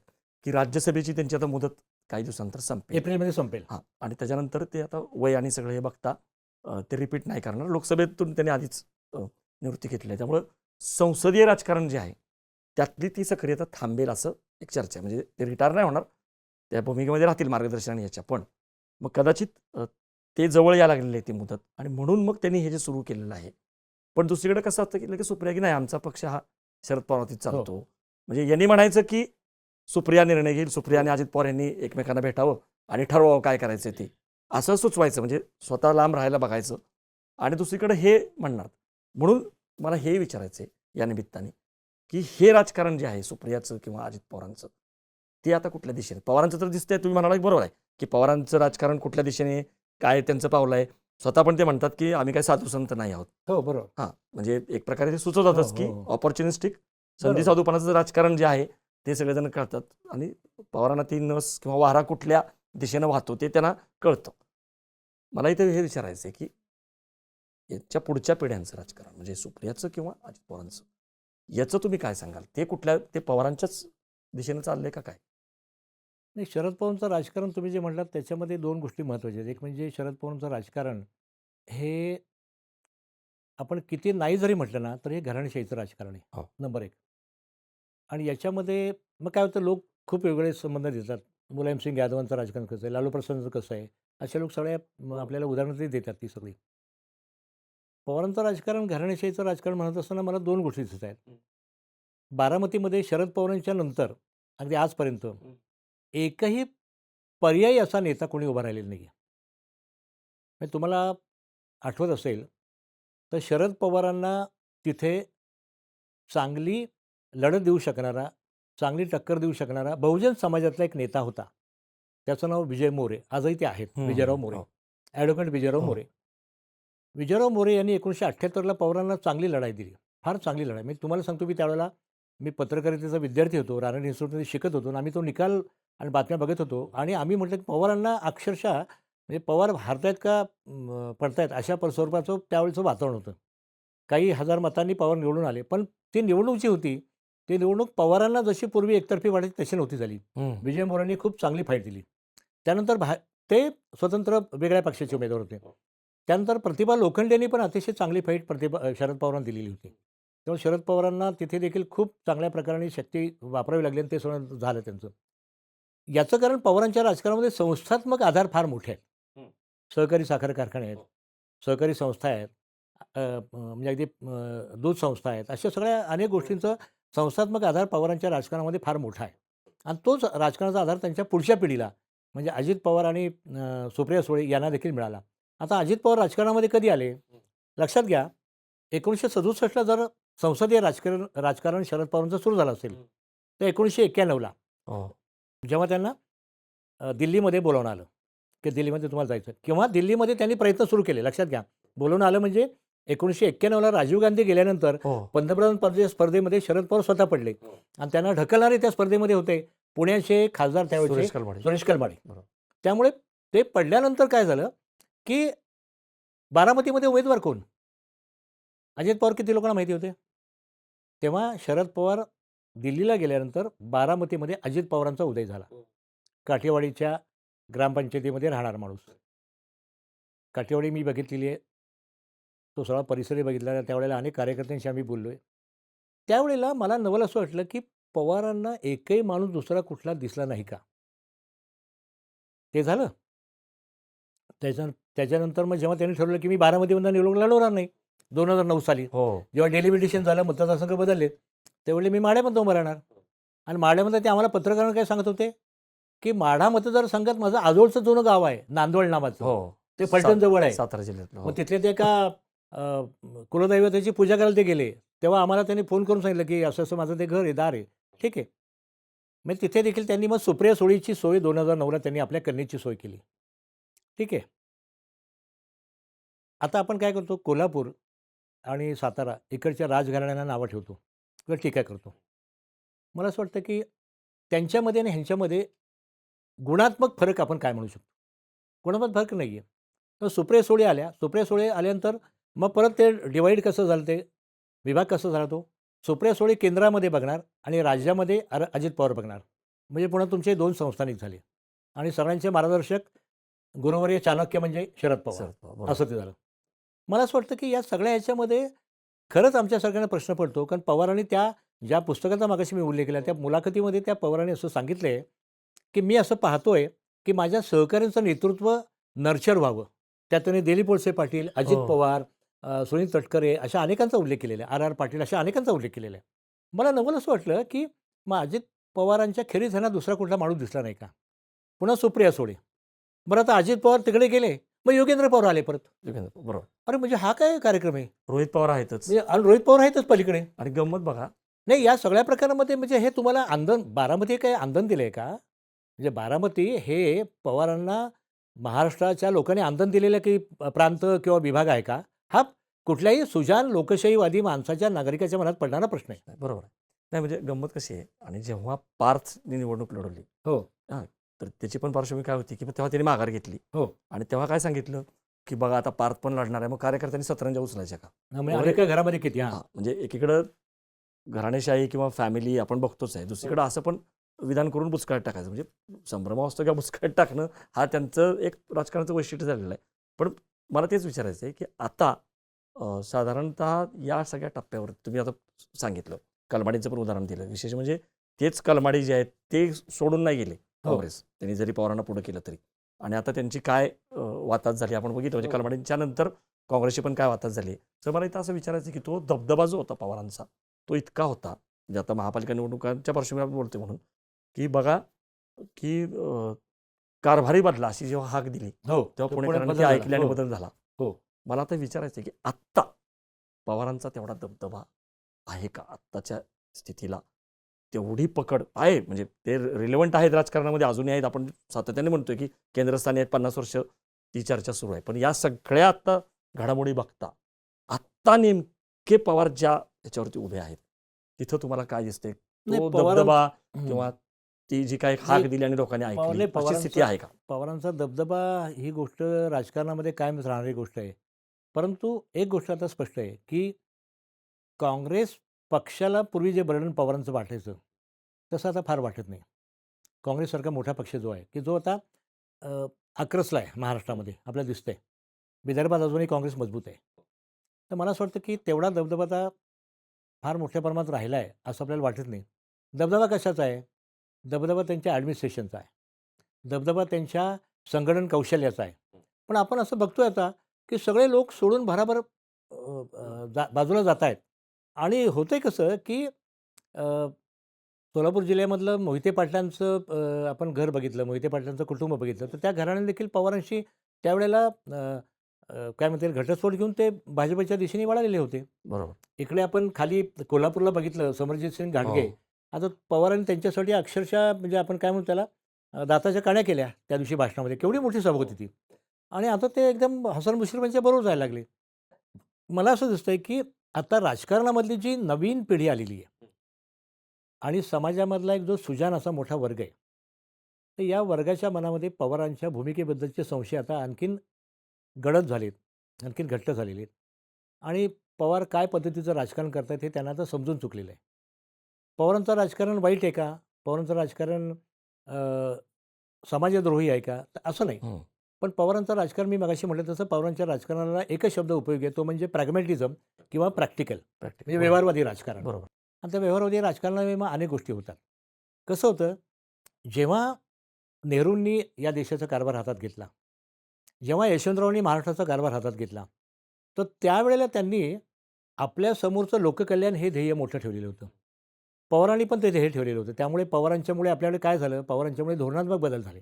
की राज्यसभेची त्यांची आता मुदत काही दिवसानंतर संपेल. एप्रिलमध्ये संपेल. हां, आणि त्याच्यानंतर ते आता वय आणि सगळं हे बघता ते रिपीट नाही करणार. लोकसभेतून त्यांनी आधीच निवृत्ती घेतली आहे. त्यामुळं संसदीय राजकारण जे आहे त्यातली ती सक्रियता थांबेल असं एक चर्चा आहे. म्हणजे ते रिटायर नाही होणार, त्या भूमिकेमध्ये राहतील मार्गदर्शन आणि याच्या. पण मग कदाचित ते जवळ यायला लागलेली आहे ती मुदत आणि म्हणून मग त्यांनी हे जे सुरू केलेलं आहे. पण दुसरीकडे कसं असतं की सुप्रिया की नाही आमचा पक्ष हा शरद पवारांवरतीच चालतो. म्हणजे यांनी म्हणायचं की सुप्रिया निर्णय घेईल, सुप्रिया आणि अजित पवार यांनी एकमेकांना भेटावं आणि ठरवावं काय करायचं ते, असं सुचवायचं. म्हणजे स्वतः लांब राहायला बघायचं आणि दुसरीकडे हे म्हणणार. म्हणून मला हे विचारायचं आहे या निमित्ताने की हे राजकारण जे आहे सुप्रियाचं किंवा अजित पवारांचं ते आता कुठल्या दिशेने, पवारांचं तर दिसतंय तुम्ही म्हणाला बरोबर आहे की पवारांचं राजकारण कुठल्या दिशेने काय त्यांचं पावलं आहे. स्वतः पण ते म्हणतात की आम्ही काय साधू संत नाही आहोत. हो, बरोबर. हां, म्हणजे एक प्रकारे ते सुचवतातच हो, की हो, हो. ऑपॉर्च्युनिस्टिक संधी बरोबर. साधूपणाचं राजकारण जे आहे ते सगळेजण कळतात आणि पवारांना ती नस किंवा वारा कुठल्या दिशेनं वाहतो ते त्यांना कळतं. मला इथे हे विचारायचं आहे की याच्या पुढच्या पिढ्यांचं राजकारण म्हणजे सुप्रियाचं किंवा अजित पवारांचं याचं तुम्ही काय सांगाल? ते कुठल्या ते पवारांच्याच दिशेनं चाललंय का काय? नाही, शरद पवारांचं राजकारण तुम्ही जे म्हटलात त्याच्यामध्ये 2 गोष्टी महत्त्वाच्या आहेत. एक म्हणजे शरद पवारांचं राजकारण हे आपण किती नाही जरी म्हटलं ना, तर हे घराणेशाहीचं राजकारण आहे. हो. नंबर 1. आणि याच्यामध्ये मग काय होतं, लोक खूप वेगवेगळे संबंध देतात. मुलायमसिंग यादवांचं राजकारण कसं आहे, लालू प्रसादचं कसं आहे, असे लोक सगळ्या आपल्याला उदाहरणं तरी देतात ती सगळी. पवारांचं राजकारण घराणेशाहीचं राजकारण म्हणत असताना मला 2 गोष्टी दिसत आहेत. बारामतीमध्ये शरद पवारांच्या नंतर अगदी आजपर्यंत एकही पर्यायी असा नेता कोणी उभा राहिलेला नाही आहे. म्हणजे तुम्हाला आठवत असेल, तर शरद पवारांना तिथे चांगली लढत देऊ शकणारा, चांगली टक्कर देऊ शकणारा बहुजन समाजातला एक नेता होता. त्याचं नाव विजय मोरे. आजही ते आहेत, विजयराव मोरे. हो. ॲडव्होकेट विजयराव हो. मोरे. विजयराव मोरे यांनी 1978ला पवारांना चांगली लढाई दिली. फार चांगली लढाई. मी तुम्हाला सांगतो, मी त्यावेळेला मी पत्रकारितेचा विद्यार्थी होतो. रानडे इन्स्टिट्यूटमध्ये शिकत होतो आणि आम्ही तो निकाल आणि बातम्या बघत होतो आणि आम्ही म्हटलं की पवारांना अक्षरशः म्हणजे पवार हारतायत का पडतायत अशा स्वरूपाचं त्यावेळेचं वातावरण होतं. काही हजार मतांनी पवार निवडून आले. पण ती निवडणूक जी होती, ती निवडणूक पवारांना जशी पूर्वी एकतर्फी वाटायची तशी नव्हती झाली. विजय मोरेंनी खूप चांगली फाईट दिली. त्यानंतर ते स्वतंत्र वेगळ्या पक्षाचे उमेदवार होते. त्यानंतर प्रतिभा लोखंडे यांनी पण अतिशय चांगली फाईट शरद पवारांना दिलेली होती. तेव्हा शरद पवारांना तिथे देखील खूप चांगल्या प्रकारे शक्ती वापरावी लागली आणि ते सगळं झालं त्यांचं. याचं कारण पवारांच्या राजकारणामध्ये संस्थात्मक आधार फार मोठे आहेत. सहकारी साखर कारखाने आहेत, सहकारी संस्था आहेत, म्हणजे अगदी दूध संस्था आहेत. अशा सगळ्या अनेक गोष्टींचा संस्थात्मक आधार पवारांच्या राजकारणामध्ये फार मोठा आहे. आणि तोच राजकारणाचा आधार त्यांच्या पुढच्या पिढीला म्हणजे अजित पवार आणि सुप्रिया सुळे यांना देखील मिळाला. आता अजित पवार राजकारणामध्ये कधी आले? लक्षात घ्या, 1967ला जर संसदीय राजकारण शरद पवारांचं सुरू झालं असेल, तर 1991ला हो. जेव्हा त्यांना दिल्लीमध्ये बोलावणं आलं, की दिल्लीमध्ये तुम्हाला जायचं किंवा दिल्लीमध्ये त्यांनी प्रयत्न सुरू केले. लक्षात घ्या, बोलावणं आलं म्हणजे 1991ला राजीव गांधी गेल्यानंतर हो. पंतप्रधान पद स्पर्धेमध्ये शरद पवार स्वतः पडले आणि त्यांना ढकलणारे त्या स्पर्धेमध्ये होते पुण्याचे खासदार त्यावेळेचे सुरेश कलमाडी. सुरेश कलमाडी. बरोबर. त्यामुळे ते पडल्यानंतर काय झालं, की बारामतीमध्ये उमेदवार कोण? अजित पवार किती लोकांना माहिती होते? तेव्हा शरद पवार दिल्लीला गेल्यानंतर बारामतीमध्ये अजित पवारांचा उदय झाला. काठेवाडीच्या ग्रामपंचायतीमध्ये राहणारा माणूस. काठेवाडी मी बघितलेली आहे. तो सगळा परिसरही बघितला आहे. त्यावेळेला अनेक कार्यकर्त्यांशी आम्ही बोललो आहे. त्यावेळेला मला नवल असं वाटलं, की पवारांना एकही माणूस दुसरा कुठला दिसला नाही का? ते झालं. त्याच्यानंतर मग जेव्हा त्यांनी ठरवलं, की मी बारामतीमधून निवडणूक लढवणार नाही 2009 साली. हो. जेव्हा डेलिमिटेशन झालं, मतदारसंघ बदलले, त्यावेळी मी माढ्यामध्ये उभं राहणार. आणि माढ्यामध्ये ते आम्हाला पत्रकारांना काय सांगत होते, की माढा मतदारसंघात माझं आजोळचं जुनं गाव आहे, नांदवळ नावाचं. हो. ते फलटणजवळ आहे. सातारा जिल्ह्यातलं. हो. मग तिथले ते एका कुलदैवताची पूजा करायला ते गेले. तेव्हा आम्हाला त्यांनी फोन करून सांगितलं, की असं-असं माझं ते घर आहे, दार आहे. ठीक आहे. मग तिथे देखील त्यांनी मग सुप्रिया सुळेची सोय 2009ला त्यांनी आपल्या कन्येची सोय केली. ठीक आहे. आता आपण काय करतो, कोल्हापूर आणि सातारा इकडच्या राजघराण्यांना नावं ठेवतो किंवा टीका करतो. मला असं वाटतं, की त्यांच्यामध्ये आणि ह्यांच्यामध्ये गुणात्मक फरक आपण काय म्हणू शकतो? गुणात्मक फरक नाही आहे. तर सुप्रिया सुळे आल्या. सुप्रिया सुळे आल्यानंतर मग परत ते डिवाईड कसं झालं, ते विभाग कसा झाला तो? सुप्रिया सुळे केंद्रामध्ये बघणार आणि राज्यामध्ये अजित पवार बघणार. म्हणजे पुन्हा तुमचे 2 संस्थानिक झाले आणि सगळ्यांचे मार्गदर्शक गुरुवर्य चाणक्य म्हणजे शरद पवार, शरद पवार, बरोबर. असं ते झालं. मला असं वाटतं की या सगळ्या ह्याच्यामध्ये खरंच आमच्या सगळ्यांना प्रश्न पडतो, कारण पवारांनी त्या ज्या पुस्तकाचा मागाशी मी उल्लेख केला, त्या मुलाखतीमध्ये त्या पवारांनी असं सांगितलंय, की मी असं पाहतोय, की माझ्या सहकाऱ्यांचं नेतृत्व नर्चर व्हावं. त्यात त्यांनी दिलीप वळसे पाटील, अजित हो. पवार, सुनील तटकरे अशा अनेकांचा उल्लेख केलेला आहे. आर. आर. पाटील अशा अनेकांचा उल्लेख केलेला आहे. मला नवल असं वाटलं, की मग अजित पवारांच्या खेरीज ह्यांना दुसरा कुठला माणूस दिसला नाही का? पुन्हा सुप्रिया सुळे. बरं आता अजित पवार तिकडे गेले, मग योगेंद्र पवार आले परत. बरोबर. अरे म्हणजे हा काय कार्यक्रम आहे? रोहित पवार आहेतच. म्हणजे आणि रोहित पवार आहेतच पलीकडे. आणि गंमत बघा, नाही, या सगळ्या प्रकारामध्ये म्हणजे हे तुम्हाला आंदन बारामती काय आंदन दिलंय का? म्हणजे बारामती हे पवारांना महाराष्ट्राच्या लोकांनी आंदन दिलेलं की प्रांत किंवा विभाग आहे का? हा कुठल्याही सुजाण लोकशाहीवादी माणसाच्या नागरिकाच्या मनात पडणारा प्रश्न आहे. नाही, बरोबर आहे. नाही म्हणजे गंमत कशी आहे, आणि जेव्हा पार्थने निवडणूक लढवली, हो. हां, तर त्याची पण पार्श्वभूमी काय होती, की तेव्हा त्यांनी माघार घेतली. हो. आणि तेव्हा काय सांगितलं, की बघा आता पार्थ पण लढणार आहे, मग कार्यकर्त्यांनी सतरंजा उचलायच्या का? म्हणजे अनेक घरामध्ये किती हां. हां, म्हणजे एकीकडं घराणेशाही किंवा फॅमिली आपण बघतोच आहे. दुसरीकडं असं पण विधान करून बुचकाळत टाकायचं. म्हणजे संभ्रमावस्था किंवा बुचकाळत टाकणं हा त्यांचं एक राजकारणाचं वैशिष्ट्य झालेलं आहे. पण मला तेच विचारायचं आहे, की आता साधारणतः या सगळ्या टप्प्यावर तुम्ही आता सांगितलं, कलमाडींचं पण उदाहरण दिलं. विशेष म्हणजे तेच कलमाडी जे आहेत ते सोडून नाही गेले काँग्रेस. त्यांनी जरी पवारांना पुढे केलं तरी. आणि आता त्यांची काय वाताहत झाली आपण बघितलं. म्हणजे कलमाडींच्या नंतर काँग्रेसची पण काय वाताहत झाली. तर मला इथं असं विचारायचं की तो दबदबा जो होता पवारांचा, तो इतका होता, म्हणजे आता महापालिका निवडणुकांच्या पार्श्वभूमीवर आपण बोलतोय म्हणून, की बघा की कारभारी बदला अशी जेव्हा हाक दिली, हो. तेव्हा पुणेकरांनी ते ऐकले आणि बदल झाला. हो. मला आता विचारायचं आहे की आत्ता पवारांचा तेवढा दबदबा आहे का? आत्ताच्या स्थितीला तेवढी पकड आहे? म्हणजे ते रिलेव्हंट आहेत राजकारणामध्ये, अजूनही आहेत. आपण सातत्याने म्हणतोय की केंद्रस्थानी आहेत, 50 वर्ष ती चर्चा सुरू आहे. पण या सगळ्या आत्ता घडामोडी बघता, आत्ता नेमके पवार ज्या ह्याच्यावरती उभे आहेत, तिथं तुम्हाला काय दिसतंय? तो दबदबा किंवा ती जी काही हाक दिली आणि लोकांनी ऐकली, अशी स्थिती आहे का? पवारांचा दबदबा ही गोष्ट राजकारणामध्ये कायमच राहणारी गोष्ट आहे. परंतु एक गोष्ट आता स्पष्ट आहे, की काँग्रेस पक्षाला पूर्वी जे बर्डन पवारांचं वाटायचं, तसं आता फार वाटत नाही. काँग्रेससारखा मोठा पक्ष जो आहे, की जो आता आक्रसला आहे महाराष्ट्रामध्ये, आपल्याला दिसतंय. विदर्भात अजूनही काँग्रेस मजबूत आहे. तर मला असं वाटतं, की तेवढा दबदबा आता फार मोठ्या प्रमाणात राहिला आहे, असं आपल्याला वाटत नाही. दबदबा कशाचा आहे? दबदबा त्यांच्या ॲडमिनिस्ट्रेशनचा आहे. दबदबा त्यांच्या संगणन कौशल्याचा आहे. पण आपण असं बघतोय आता, की सगळे लोक सोडून भराभर बाजूला जात आहेत. आणि होतंय कसं, की सोलापूर जिल्ह्यामधलं मोहिते पाटलांचं आपण घर बघितलं, मोहिते पाटलांचं कुटुंब बघितलं, तर त्या घराण्याने देखील पवारांशी त्यावेळेला काय म्हणता येईल, घटस्फोट घेऊन ते भाजपच्या दिशेने वळालेले होते. बरोबर. इकडे आपण खाली कोल्हापूरला बघितलं, समरजित सिंग घाटगे. हो. आता पवारांनी त्यांच्यासाठी अक्षरशः म्हणजे आपण काय म्हणू त्याला, दाताच्या काड्या केल्या त्या दिवशी भाषणामध्ये. केवढी मोठी सभा होती ती. आणि आता ते एकदम हसन मुश्रीफांच्या बरोबर जायला लागले. मला असं दिसतंय, की आता राजकारणामधली जी नवीन पिढी आलेली आहे आणि समाजामधला एक जो सुजाण असा मोठा वर्ग आहे, तर या वर्गाच्या मनामध्ये पवारांच्या भूमिकेबद्दलचे संशय आता आणखीन गडद झालेत, आणखीन घट्ट झालेले आहेत. आणि पवार काय पद्धतीचं राजकारण करतायत हे त्यांना आता समजून चुकलेलं आहे. पवारांचं राजकारण वाईट आहे का? पवारांचं राजकारण समाजद्रोही आहे का? तर असं नाही. पण पवारांचं राजकारण मी मगाशी म्हटलं तसं पवारांच्या राजकारणाला एकच शब्द उपयोगी आहे, तो म्हणजे प्रॅग्मॅटिझम किंवा प्रॅक्टिकल, म्हणजे व्यवहारवादी राजकारण. बरोबर. आणि त्या व्यवहारवादी राजकारणामध्ये मग अनेक गोष्टी होतात. कसं होतं, जेव्हा नेहरूंनी या देशाचा कारभार हातात घेतला, जेव्हा यशवंतरावांनी महाराष्ट्राचा कारभार हातात घेतला, तर त्यावेळेला त्यांनी आपल्यासमोरचं लोककल्याण हे ध्येय मोठं ठेवलेलं होतं. पवारांनी पण ते ध्येय ठेवलेलं होतं. त्यामुळे पवारांच्यामुळे आपल्याकडे काय झालं, पवारांच्यामुळे धोरणात्मक बदल झाले.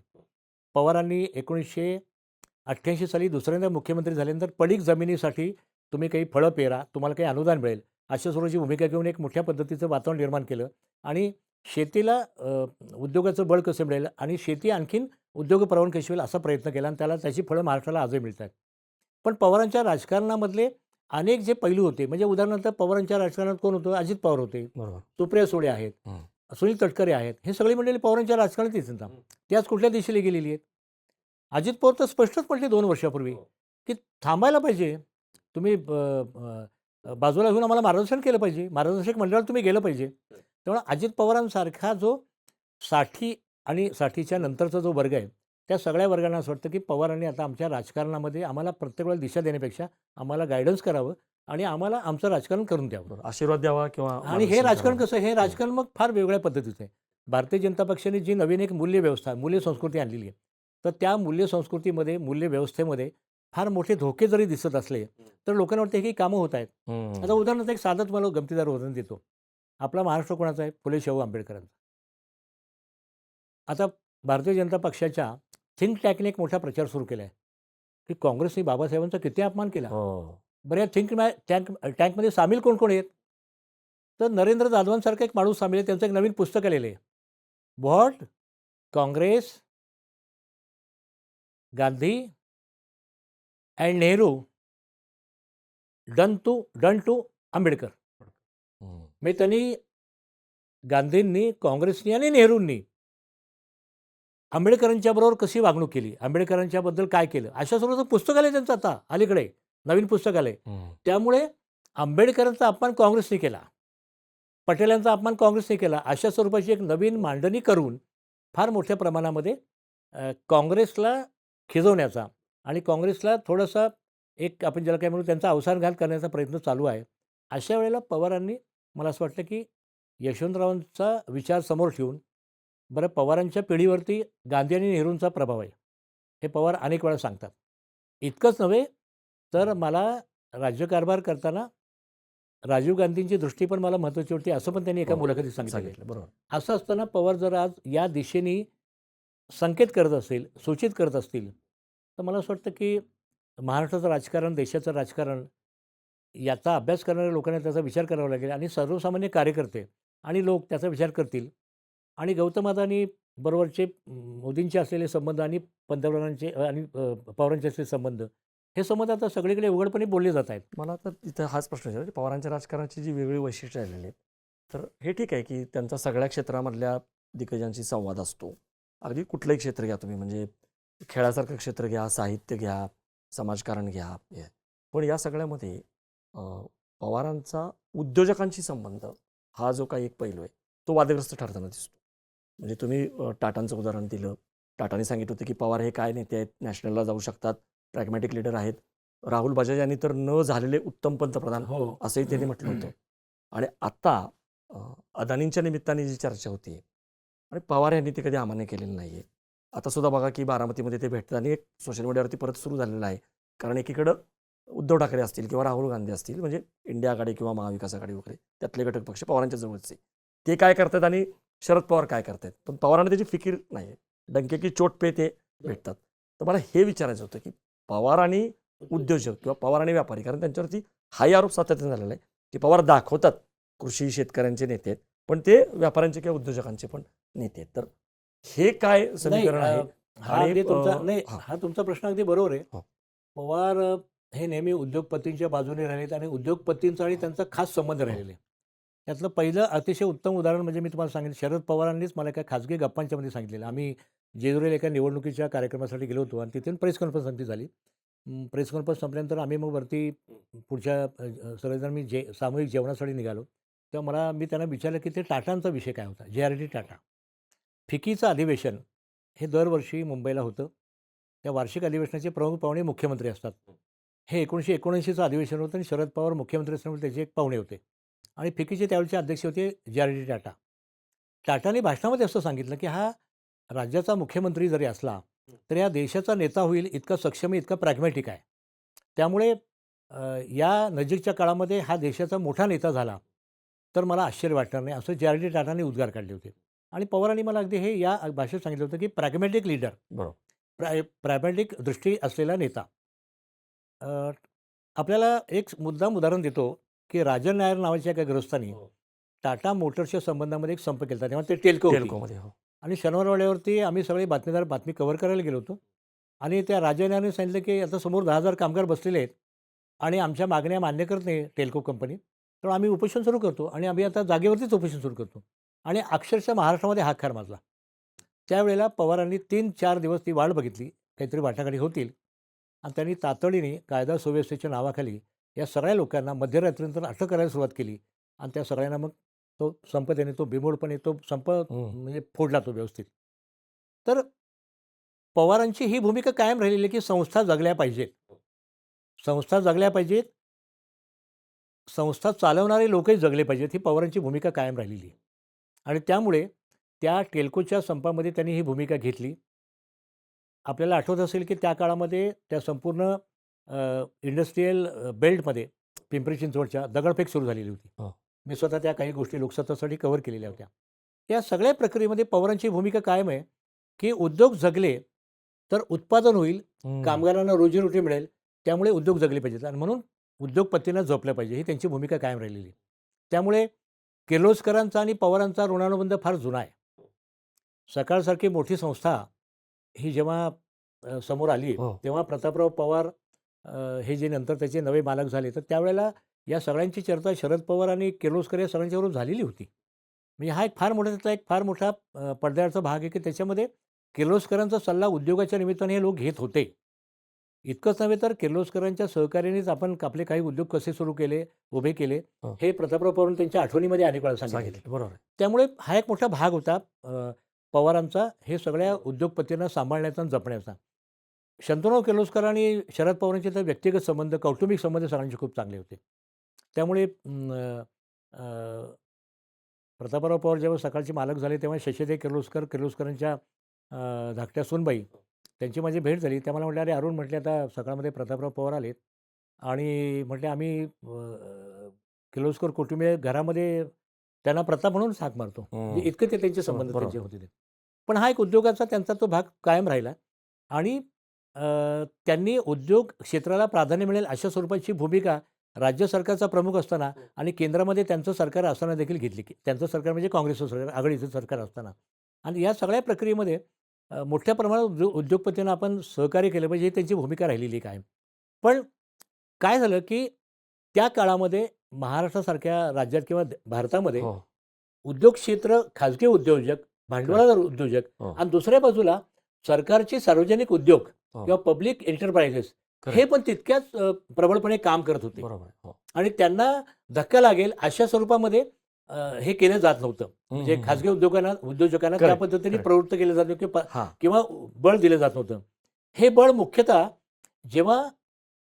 पवारांनी 1988 साली दुसऱ्यांदा मुख्यमंत्री झाल्यानंतर पडीक जमिनीसाठी तुम्ही काही फळं पेरा, तुम्हाला काही अनुदान मिळेल, अशा स्वरूपाची भूमिका घेऊन एक मोठ्या पद्धतीचं वातावरण निर्माण केलं. आणि शेतीला उद्योगाचं बळ कसं मिळेल आणि शेती आणखीन उद्योगप्रवण कशी होईल असा प्रयत्न केला आणि त्याची फळं महाराष्ट्राला आजही मिळत आहेत. पण पवारांच्या राजकारणामधले अनेक जे पैलू होते, म्हणजे उदाहरणार्थ पवारांच्या राजकारणात कोण होतं? अजित पवार होते, बरोबर. सुप्रिया सुळे आहेत, सुनील तटकरे आहेत, हे सगळी मंडळी पवारांच्या राजकारणात येतात. ती आज कुठल्या दिशेला गेलेली आहेत? अजित पवार तर स्पष्टच म्हटले 2 वर्षापूर्वी, की थांबायला पाहिजे. तुम्ही बाजूला घेऊन आम्हाला मार्गदर्शन केलं पाहिजे. मार्गदर्शक मंडळात तुम्ही गेलं पाहिजे. त्यामुळे अजित पवारांसारखा जो 60 आणि 60च्या नंतरचा जो वर्ग आहे, त्या सगळ्या वर्गांना असं वाटतं, की पवारांनी आता आमच्या राजकारणामध्ये आम्हाला प्रत्येक वेळेला दिशा देण्यापेक्षा आम्हाला गाईडन्स करावं आणि आम्हाला आमचं राजकारण करून द्यावं. बरोबर. आशीर्वाद द्यावा किंवा आणि हे मार्गदर्शन राजकारण करावं. कसं, हे राजकारण मग फार वेगळ्या पद्धतीचं आहे. भारतीय जनता पक्षाने जी नवीन एक मूल्य व्यवस्था, मूल्य संस्कृती आणलेली आहे, तर त्या मूल्य संस्कृतीमध्ये, मूल्य व्यवस्थेमध्ये फार मोठे धोके जरी दिसत असले, तर लोकांना वाटतं की कामं होत आहेत. आता उदाहरणार्थ एक साधं तुम्हाला गमतीदार उदाहरण देतो. आपला महाराष्ट्र कोणाचा आहे? फुले शाहू आंबेडकरांचा. आता भारतीय जनता पक्षाच्या थिंक टँकने एक मोठा प्रचार सुरू केला आहे, की काँग्रेसने बाबासाहेबांचा किती अपमान केला. हो. बरं, या टँकमध्ये सामील कोण कोण आहेत? तर नरेंद्र जाधवांसारखा एक माणूस सामील आहे. त्यांचं एक नवीन पुस्तक आलेलं आहे. What Congress, Gandhi and Nehru done to Ambedkar. म्हणजे त्यांनी, गांधींनी, काँग्रेसनी आणि नेहरूंनी आंबेडकरांच्या बरोबर कशी वागणूक केली, आंबेडकरांच्याबद्दल काय केलं, अशा स्वरूपाचं पुस्तक आलं त्यांचं आता अलीकडे, नवीन पुस्तक आलंय. त्यामुळे आंबेडकरांचा अपमान काँग्रेसने केला, पटेलांचा अपमान काँग्रेसने केला, अशा स्वरूपाची एक नवीन मांडणी करून फार मोठ्या प्रमाणामध्ये काँग्रेसला खिजवण्याचा आणि काँग्रेसला थोडासा एक, आपण ज्याला काय म्हणू, त्यांचा अवसानघात करण्याचा प्रयत्न चालू आहे. अशा वेळेला पवारांनी, मला असं वाटतं की यशवंतरावांचा विचार समोर ठेवून, बरं, पवारांच्या पिढीवरती गांधी आणि नेहरूंचा प्रभाव आहे, हे पवार अनेक वेळा सांगतात. इतकंच नव्हे तर मला राज्यकारभार करताना राजीव गांधींची दृष्टी पण मला महत्त्वाची वाटते, असं पण त्यांनी एका मुलाखतीत सांगितलं. सांगितलं. बरोबर. असं असताना पवार जर आज या दिशेने संकेत करत असेल, सूचित करत असतील, तर मला असं वाटतं की महाराष्ट्राचं राजकारण, देशाचं राजकारण, याचा अभ्यास करणाऱ्या लोकांना त्याचा विचार करावा लागेल आणि सर्वसामान्य कार्यकर्ते आणि लोक त्याचा विचार करतील. आणि गौतम अदानी बरोबरचे मोदींचे असलेले संबंध आणि पंतप्रधानांचे आणि पवारांचे असलेले संबंध, हे संबंध आता सगळीकडे उघडपणे बोलले जात आहेत. मला तर इथं हाच प्रश्न विचारायचा की पवारांच्या राजकारणाची जी वेगळी वैशिष्ट्ये आलेली आहेत, तर हे ठीक आहे की त्यांचा सगळ्या क्षेत्रामधल्या दिग्गजांशी संवाद असतो. अगदी कुठलंही क्षेत्र घ्या तुम्ही, म्हणजे खेळासारखं क्षेत्र घ्या, साहित्य घ्या, समाजकारण घ्या, हे. पण या सगळ्यामध्ये पवारांचा उद्योजकांशी संबंध हा जो काही एक पैलू आहे, तो वादग्रस्त ठरताना दिसतो. म्हणजे तुम्ही टाटांचं उदाहरण दिलं. टाटाने सांगितलं होतं की पवार हे काय नेते आहेत, नॅशनलला जाऊ शकतात, प्रॅग्मॅटिक लीडर आहेत. राहुल बजाज यांनी तर न झालेले उत्तम पंतप्रधान, हो, असंही त्यांनी म्हटलं होतं. आणि आता अदानींच्या निमित्ताने जी चर्चा होती आणि पवार यांनी ते कधी अमान्य केलेलं नाही आहे. आता सुद्धा बघा की बारामतीमध्ये ते भेटतात आणि एक सोशल मीडियावरती परत सुरू झालेलं आहे. कारण एकीकडं उद्धव ठाकरे असतील किंवा राहुल गांधी असतील, म्हणजे इंडिया आघाडी किंवा महाविकास आघाडी वगैरे त्यातले घटक पक्ष पवारांच्या जवळचे, ते काय करतात आणि शरद पवार काय करतात. पण पवारांना त्याची फिकीर नाही आहे. डंके की चोट पे ते भेटतात. तर मला हे विचारायचं होतं की पवार आणि उद्योजक किंवा पवार आणि व्यापारी, कारण त्यांच्यावरती हाही आरोप सातत्याने झालेला आहे की पवार दाखवतात कृषी शेतकऱ्यांचे नेते आहेत, पण ते व्यापाऱ्यांचे किंवा उद्योजकांचे पण नेते आहेत. तर हे काय समीकरण आहे? हा तुमचा प्रश्न अगदी बरोबर आहे. हो. पवार हे नेहमी उद्योगपतींच्या बाजूने राहिलेत आणि उद्योगपतींचा आणि त्यांचा खास संबंध राहिलेले. त्यातलं पहिलं अतिशय उत्तम उदाहरण म्हणजे मी तुम्हाला सांगितलं, शरद पवारांनीच मला एका खाजगी गप्पांच्यामध्ये सांगितलेलं. आम्ही जेजुरीला एका निवडणुकीच्या कार्यक्रमासाठी गेलो होतो आणि तिथून प्रेस कॉन्फरन्स आमची झाली. प्रेस कॉन्फरन्स संपल्यानंतर आम्ही मग वरती पुढच्या सर्वजण मी सामूहिक जेवणासाठी निघालो. तेव्हा मी त्यांना विचारलं की ते टाटांचा विषय काय होता, JRD टाटा. फिकीचं अधिवेशन हे दरवर्षी मुंबईला होतं. त्या वार्षिक अधिवेशनाचे प्रमुख पाहुणे मुख्यमंत्री असतात. हे 1979चं अधिवेशन होतं आणि शरद पवार मुख्यमंत्री असल्यामुळे त्याचे एक पाहुणे होते आणि फिकीचे त्यावेळचे अध्यक्ष होते JRD टाटा. टाटाने भाषणामध्ये असं सांगितलं की हा राज्याचा मुख्यमंत्री जरी असला तर या देशाचा नेता होईल इतका सक्षम आहे, इतका प्रॅग्मॅटिक आहे. त्यामुळे या नजीकच्या काळामध्ये हा देशाचा मोठा नेता झाला तर मला आश्चर्य वाटणार नाही, असं JRD टाटाने उद्गार काढले होते. आणि पवारांनी मला अगदी हे या भाषेत सांगितलं होतं की प्रॅग्मॅटिक लीडर, बरोबर. प्रॅग्मॅटिक दृष्टी असलेला नेता. आपल्याला एक मुद्दाम उदाहरण देतो की राजन नायर नावाच्या एका गृहस्थानी टाटा मोटर्सच्या संबंधामध्ये एक संप केला, तेव्हा ते टेल्कोमध्ये. आणि शनिवारवाड्यावरती आम्ही सगळे बातमीदार बातमी कव्हर करायला गेलो होतो आणि त्या राजन नायरने सांगितलं की आता समोर 10,000 कामगार बसलेले आहेत आणि आमच्या मागण्या मान्य करत नाही टेल्को कंपनी, तर आम्ही उपोषण सुरू करतो आणि आम्ही आता जागेवरतीच उपोषण सुरू करतो. आणि अक्षरशः महाराष्ट्रामध्ये हातखार माजला. त्यावेळेला पवारांनी 3-4 दिवस ती वाट बघितली, काहीतरी वाटाघाटी होतील आणि त्यांनी तातडीने कायदा सुव्यवस्थेच्या नावाखाली या सगळ्या लोकांना मध्यरात्रीनंतर अटक करायला सुरुवात केली आणि त्या सगळ्यांना मग तो संप त्याने तो बिमोडपणे तो संप म्हणजे फोडला तो व्यवस्थित. तर पवारांची ही भूमिका कायम राहिलेली आहे, की संस्था जगल्या पाहिजेत. संस्था जगल्या पाहिजेत. संस्था चालवणारे लोकही जगले पाहिजेत. ही पवारांची भूमिका कायम राहिलेली आहे. आणि त्यामुळे त्या टेल्कोच्या संपामध्ये त्यांनी ही भूमिका घेतली. आपल्याला आठवत असेल, की त्या काळामध्ये त्या संपूर्ण इंडस्ट्रियल बेल्टमध्ये पिंपरी चिंचवडच्या दगडफेक सुरू झालेली होती. हो. मी स्वतः त्या काही गोष्टी लोकसत्तासाठी कव्हर केलेल्या होत्या. त्या सगळ्या प्रक्रियेमध्ये पवारांची भूमिका कायम आहे, की उद्योग जगले तर उत्पादन होईल, कामगारांना रोजीरोटी मिळेल, त्यामुळे उद्योग जगले पाहिजेत आणि म्हणून उद्योगपतींना जपलं पाहिजे, ही त्यांची भूमिका कायम राहिलेली आहे. त्यामुळे किर्लोस्करांचा आणि पवारांचा ऋणानुबंध फार जुना आहे. सकाळसारखी मोठी संस्था ही जेव्हा समोर आली, हो. तेव्हा प्रतापराव पवार हे जे नंतर त्याचे नवे मालक झाले, तर त्यावेळेला या सगळ्यांची चर्चा शरद पवार आणि किर्लोस्कर या सगळ्यांच्याबरोबर झालेली होती. म्हणजे हा एक फार मोठा त्यातला एक फार मोठा पडद्याचा भाग आहे, की त्याच्यामध्ये किर्लोस्करांचा सल्ला उद्योगाच्या निमित्ताने हे लोक घेत होते. इतकंच नव्हे तर किर्लोस्करांच्या सहकार्यानेच आपण आपले काही उद्योग कसे सुरू केले, उभे केले, हो. हे प्रतापराव पवारांनी त्यांच्या आठवणीमध्ये अनेक वेळा सांगितले. सांगितलं बरोबर आहे. त्यामुळे हा एक मोठा भाग होता पवारांचा हे सगळ्या उद्योगपतींना सांभाळण्याचा आणि जपण्याचा. शंतनुराव किर्लोस्कर आणि शरद पवारांचे तर व्यक्तिगत संबंध, कौटुंबिक संबंध सगळ्यांचे खूप चांगले होते. त्यामुळे प्रतापराव पवार जेव्हा सकाळचे मालक झाले, तेव्हा शशीदेव किर्लोस्कर, किर्लोस्करांच्या धाकट्या सूनबाई, त्यांची माझी भेट झाली. त्या मला म्हटल्या, "अरे अरुण," म्हटले, "आता सकाळमध्ये प्रतापराव पवार आलेत आणि म्हटले आम्ही किर्लोस्कर कुटुंबीय घरामध्ये त्यांना प्रताप म्हणून हाक मारतो." म्हणजे इतके ते त्यांचे संबंध बरोबर. त्यांचे होते ते. पण हा एक उद्योगाचा त्यांचा तो भाग कायम राहिला आणि त्यांनी उद्योग क्षेत्राला प्राधान्य मिळेल अशा स्वरूपाची भूमिका राज्य सरकारचा प्रमुख असताना आणि केंद्रामध्ये त्यांचं सरकार असताना देखील घेतली. की त्यांचं सरकार म्हणजे काँग्रेसचं सरकार, आघाडीचं सरकार असताना. आणि या सगळ्या प्रक्रियेमध्ये मोठ्या प्रमाणात उद्योगपतींना आपण सहकार्य केलं पाहिजे, ही त्यांची भूमिका राहिलेली कायम. पण काय झालं, की त्या काळामध्ये महाराष्ट्रासारख्या राज्यात किंवा भारतामध्ये हो. उद्योग क्षेत्र, खाजगी उद्योजक, भांडवलदार उद्योजक हो. आणि दुसऱ्या बाजूला सरकारचे सार्वजनिक उद्योग हो. किंवा पब्लिक एंटरप्राइजेस Correct. हे पण तितक्याच प्रबळपणे काम करत होते बरोबर आहे. हो. आणि त्यांना धक्का लागेल अशा स्वरूपामध्ये हे केलं जात नव्हतं. म्हणजे हम्म. खाजगी उद्योजकांना त्या Correct. पद्धतीने Correct. प्रवृत्त केलं जात नव्हतं हां. किंवा बळ दिलं जात नव्हतं. हे बळ मुख्यतः जेव्हा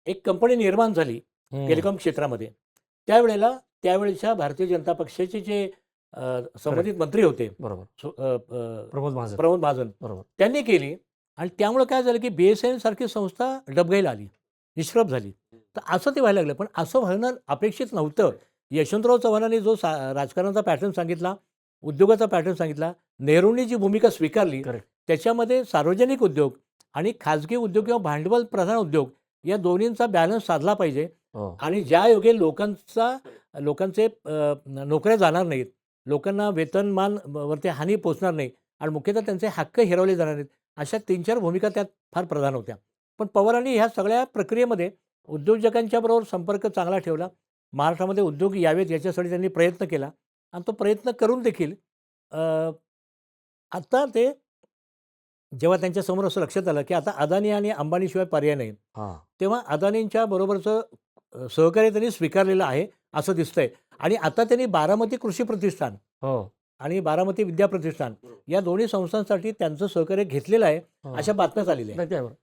एक कंपनी निर्माण झाली टेलिकॉम क्षेत्रामध्ये, त्यावेळेच्या भारतीय जनता पक्षाचे जे संबंधित मंत्री होते बरोबर. प्रमोद प्रमोद महाजन, बरोबर. त्यांनी केली आणि त्यामुळे काय झालं, की BSNL सारखी संस्था डबघाईला आली, निष्प्रभ झाली. तर असं ते व्हायला लागलं. पण असं व्हायला अपेक्षित नव्हतं. यशवंतराव चव्हाणांनी जो राजकारणाचा पॅटर्न सांगितला, उद्योगाचा पॅटर्न सांगितला, नेहरूंनी जी भूमिका स्वीकारली, Correct. त्याच्यामध्ये सार्वजनिक उद्योग आणि खाजगी उद्योग किंवा भांडवल प्रधान उद्योग या दोन्हींचा बॅलन्स साधला पाहिजे हो. आणि ज्या योगे लोकांचे नोकऱ्या जाणार नाहीत, लोकांना वेतनमान वरती हानी पोचणार नाही आणि मुख्यतः त्यांचे हक्क हिरावले जाणार नाहीत, अशा 3-4 भूमिका त्यात फार प्रधान होत्या. पण पवारांनी ह्या सगळ्या प्रक्रियेमध्ये उद्योजकांच्या बरोबर संपर्क चांगला ठेवला. महाराष्ट्रामध्ये उद्योग यावेत याच्यासाठी त्यांनी प्रयत्न केला आणि तो प्रयत्न करून देखील आता ते जेव्हा त्यांच्यासमोर असं लक्षात आलं, की आता अदानी आणि अंबानीशिवाय पर्याय नाही. हां. तेव्हा अदानींच्या बरोबरचं सहकार्य त्यांनी स्वीकारलेलं आहे असं दिसतंय आणि आता त्यांनी बारामती कृषी प्रतिष्ठान हो. आणि बारामती विद्या प्रतिष्ठान या दोन्ही संस्थांसाठी त्यांचं सहकार्य घेतलेलं आहे, हो. अशा बातम्या आलेल्या आहेत. नाही, ते आहे बरोबर.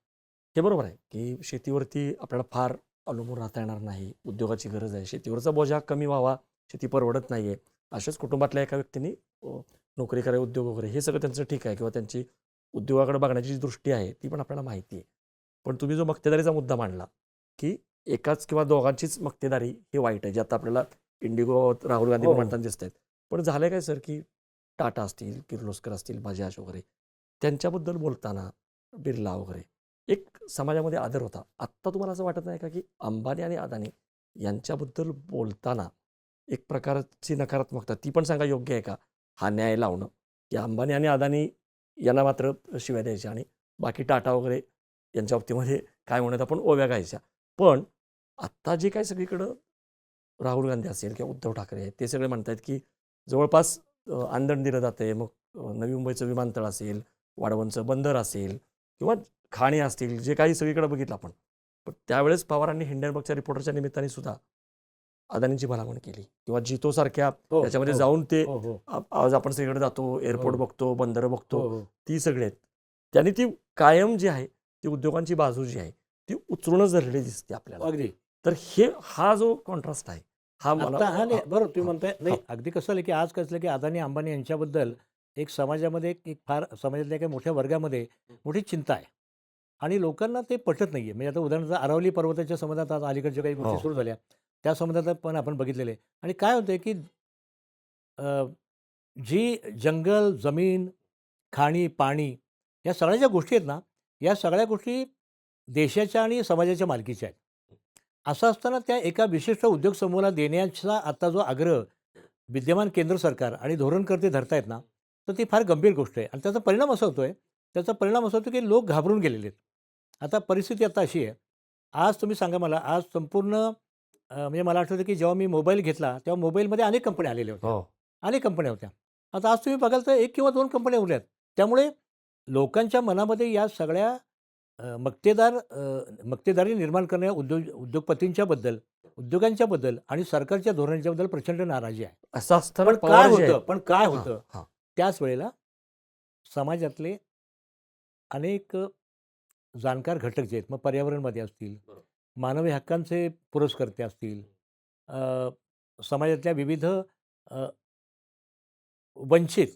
हे बरोबर आहे, की शेतीवरती आपल्याला फार अवलंबून राहता येणार नाही. उद्योगाची गरज आहे. शेतीवरचा बोजा कमी व्हावा, शेती परवडत नाही आहे. अशाच कुटुंबातल्या एका व्यक्तीने नोकरी करावी, उद्योग वगैरे हे सगळं त्यांचं ठीक आहे किंवा त्यांची उद्योगाकडे बघण्याची जी दृष्टी आहे ती पण आपल्याला माहिती आहे. पण तुम्ही जो मक्तेदारीचा मुद्दा मांडला, की एकाच किंवा दोघांचीच मक्तेदारी हे वाईट आहे, जे आता आपल्याला इंडिगो राहुल गांधी हो. म्हणताना दिसत आहेत. पण झालं काय सर, की टाटा असतील, किर्लोस्कर असतील, बजाज वगैरे त्यांच्याबद्दल बोलताना बिर्ला वगैरे एक समाजामध्ये आदर होता. आत्ता तुम्हाला असं वाटत नाही का, की अंबानी आणि अदानी यांच्याबद्दल बोलताना एक प्रकारची नकारात्मकता ती पण सांगा योग्य आहे का? हा न्याय लावणं, की अंबानी आणि अदानी यांना मात्र शिव्या द्यायच्या आणि बाकी टाटा वगैरे यांच्या बाबतीमध्ये काय म्हणत आपण ओव्या गायच्या. पण आत्ता जे काय सगळीकडं राहुल गांधी असेल किंवा उद्धव ठाकरे आहेत ते सगळे म्हणतात, की जवळपास आंदण दिलं जाते, मग नवी मुंबईचं विमानतळ असेल, वाढवणचं बंदर असेल किंवा खाणी असतील, जे काही सगळीकडे बघितलं आपण. पण त्यावेळेस पवारांनी हिंडनबर्गच्या रिपोर्टरच्या निमित्ताने सुद्धा अदानींची भलावण केली किंवा जितोसारख्या हो, त्याच्यामध्ये हो, जाऊन ते हो, हो, आज आपण सगळीकडे जातो, एअरपोर्ट हो. बघतो, बंदरं बघतो, हो, हो. ती सगळे आहेत. त्यांनी ती कायम जी आहे ती उद्योगांची बाजू जी आहे ती उचलूनच धरलेली दिसते आपल्याला. अगदी तर हा जो कॉन्ट्रास्ट आहे हा मला आता हा नाही बरोबर तुम्ही हा, म्हणताय हा, नाही अगदी कसं झालं की आज कसलं की अदानी अंबानी यांच्याबद्दल एक समाजामध्ये एक फार समाजातल्या काही मोठ्या वर्गामध्ये मोठी चिंता आहे आणि लोकांना ते पटत नाहीये. म्हणजे आता उदाहरणार्थ अरावली पर्वताच्या संबंधात आज अलीकडच्या काही गोष्टी हो. सुरू झाल्या त्या संबंधात पण आपण बघितलेले आणि काय होतंय की अ, जी जंगल जमीन खाणी पाणी या सगळ्या ज्या गोष्टी आहेत ना या सगळ्या गोष्टी देशाच्या आणि समाजाच्या मालकीच्या आहेत. असं असताना त्या एका विशिष्ट उद्योग समूहाला देण्याचा आता जो आग्रह विद्यमान केंद्र सरकार आणि धोरणकर्ते धरतायत ना, तर ती फार गंभीर गोष्ट आहे आणि त्याचा परिणाम असा होतोय, त्याचा परिणाम असा होतो की लोक घाबरून गेलेले आहेत. आता परिस्थिती आता अशी आहे, आज तुम्ही सांगा मला आज संपूर्ण म्हणजे मला आठवतं की जेव्हा मी मोबाईल घेतला, तेव्हा मोबाईलमध्ये अनेक कंपन्या आलेल्या होत्या. हो. अनेक कंपन्या होत्या. आता आज तुम्ही बघाल तर 1 किंवा 2 कंपन्या उरल्या आहेत. त्यामुळे लोकांच्या मनामध्ये या सगळ्या मक्तेदारी निर्माण करणाऱ्या उद्योगपतींच्या बद्दल, उद्योगांच्या बद्दल आणि सरकारच्या धोरणांच्या बद्दल प्रचंड नाराजी आहे. असं असताना पण काय पवार जे होतं आहेत पण काय हा, होतं, हा, त्याच वेळेला समाजातले अनेक जाणकार घटक जे आहेत, मग पर्यावरणवादी असतील, मानवी हक्कांचे पुरस्कर्ते असतील, अ, समाजातल्या विविध वंचित,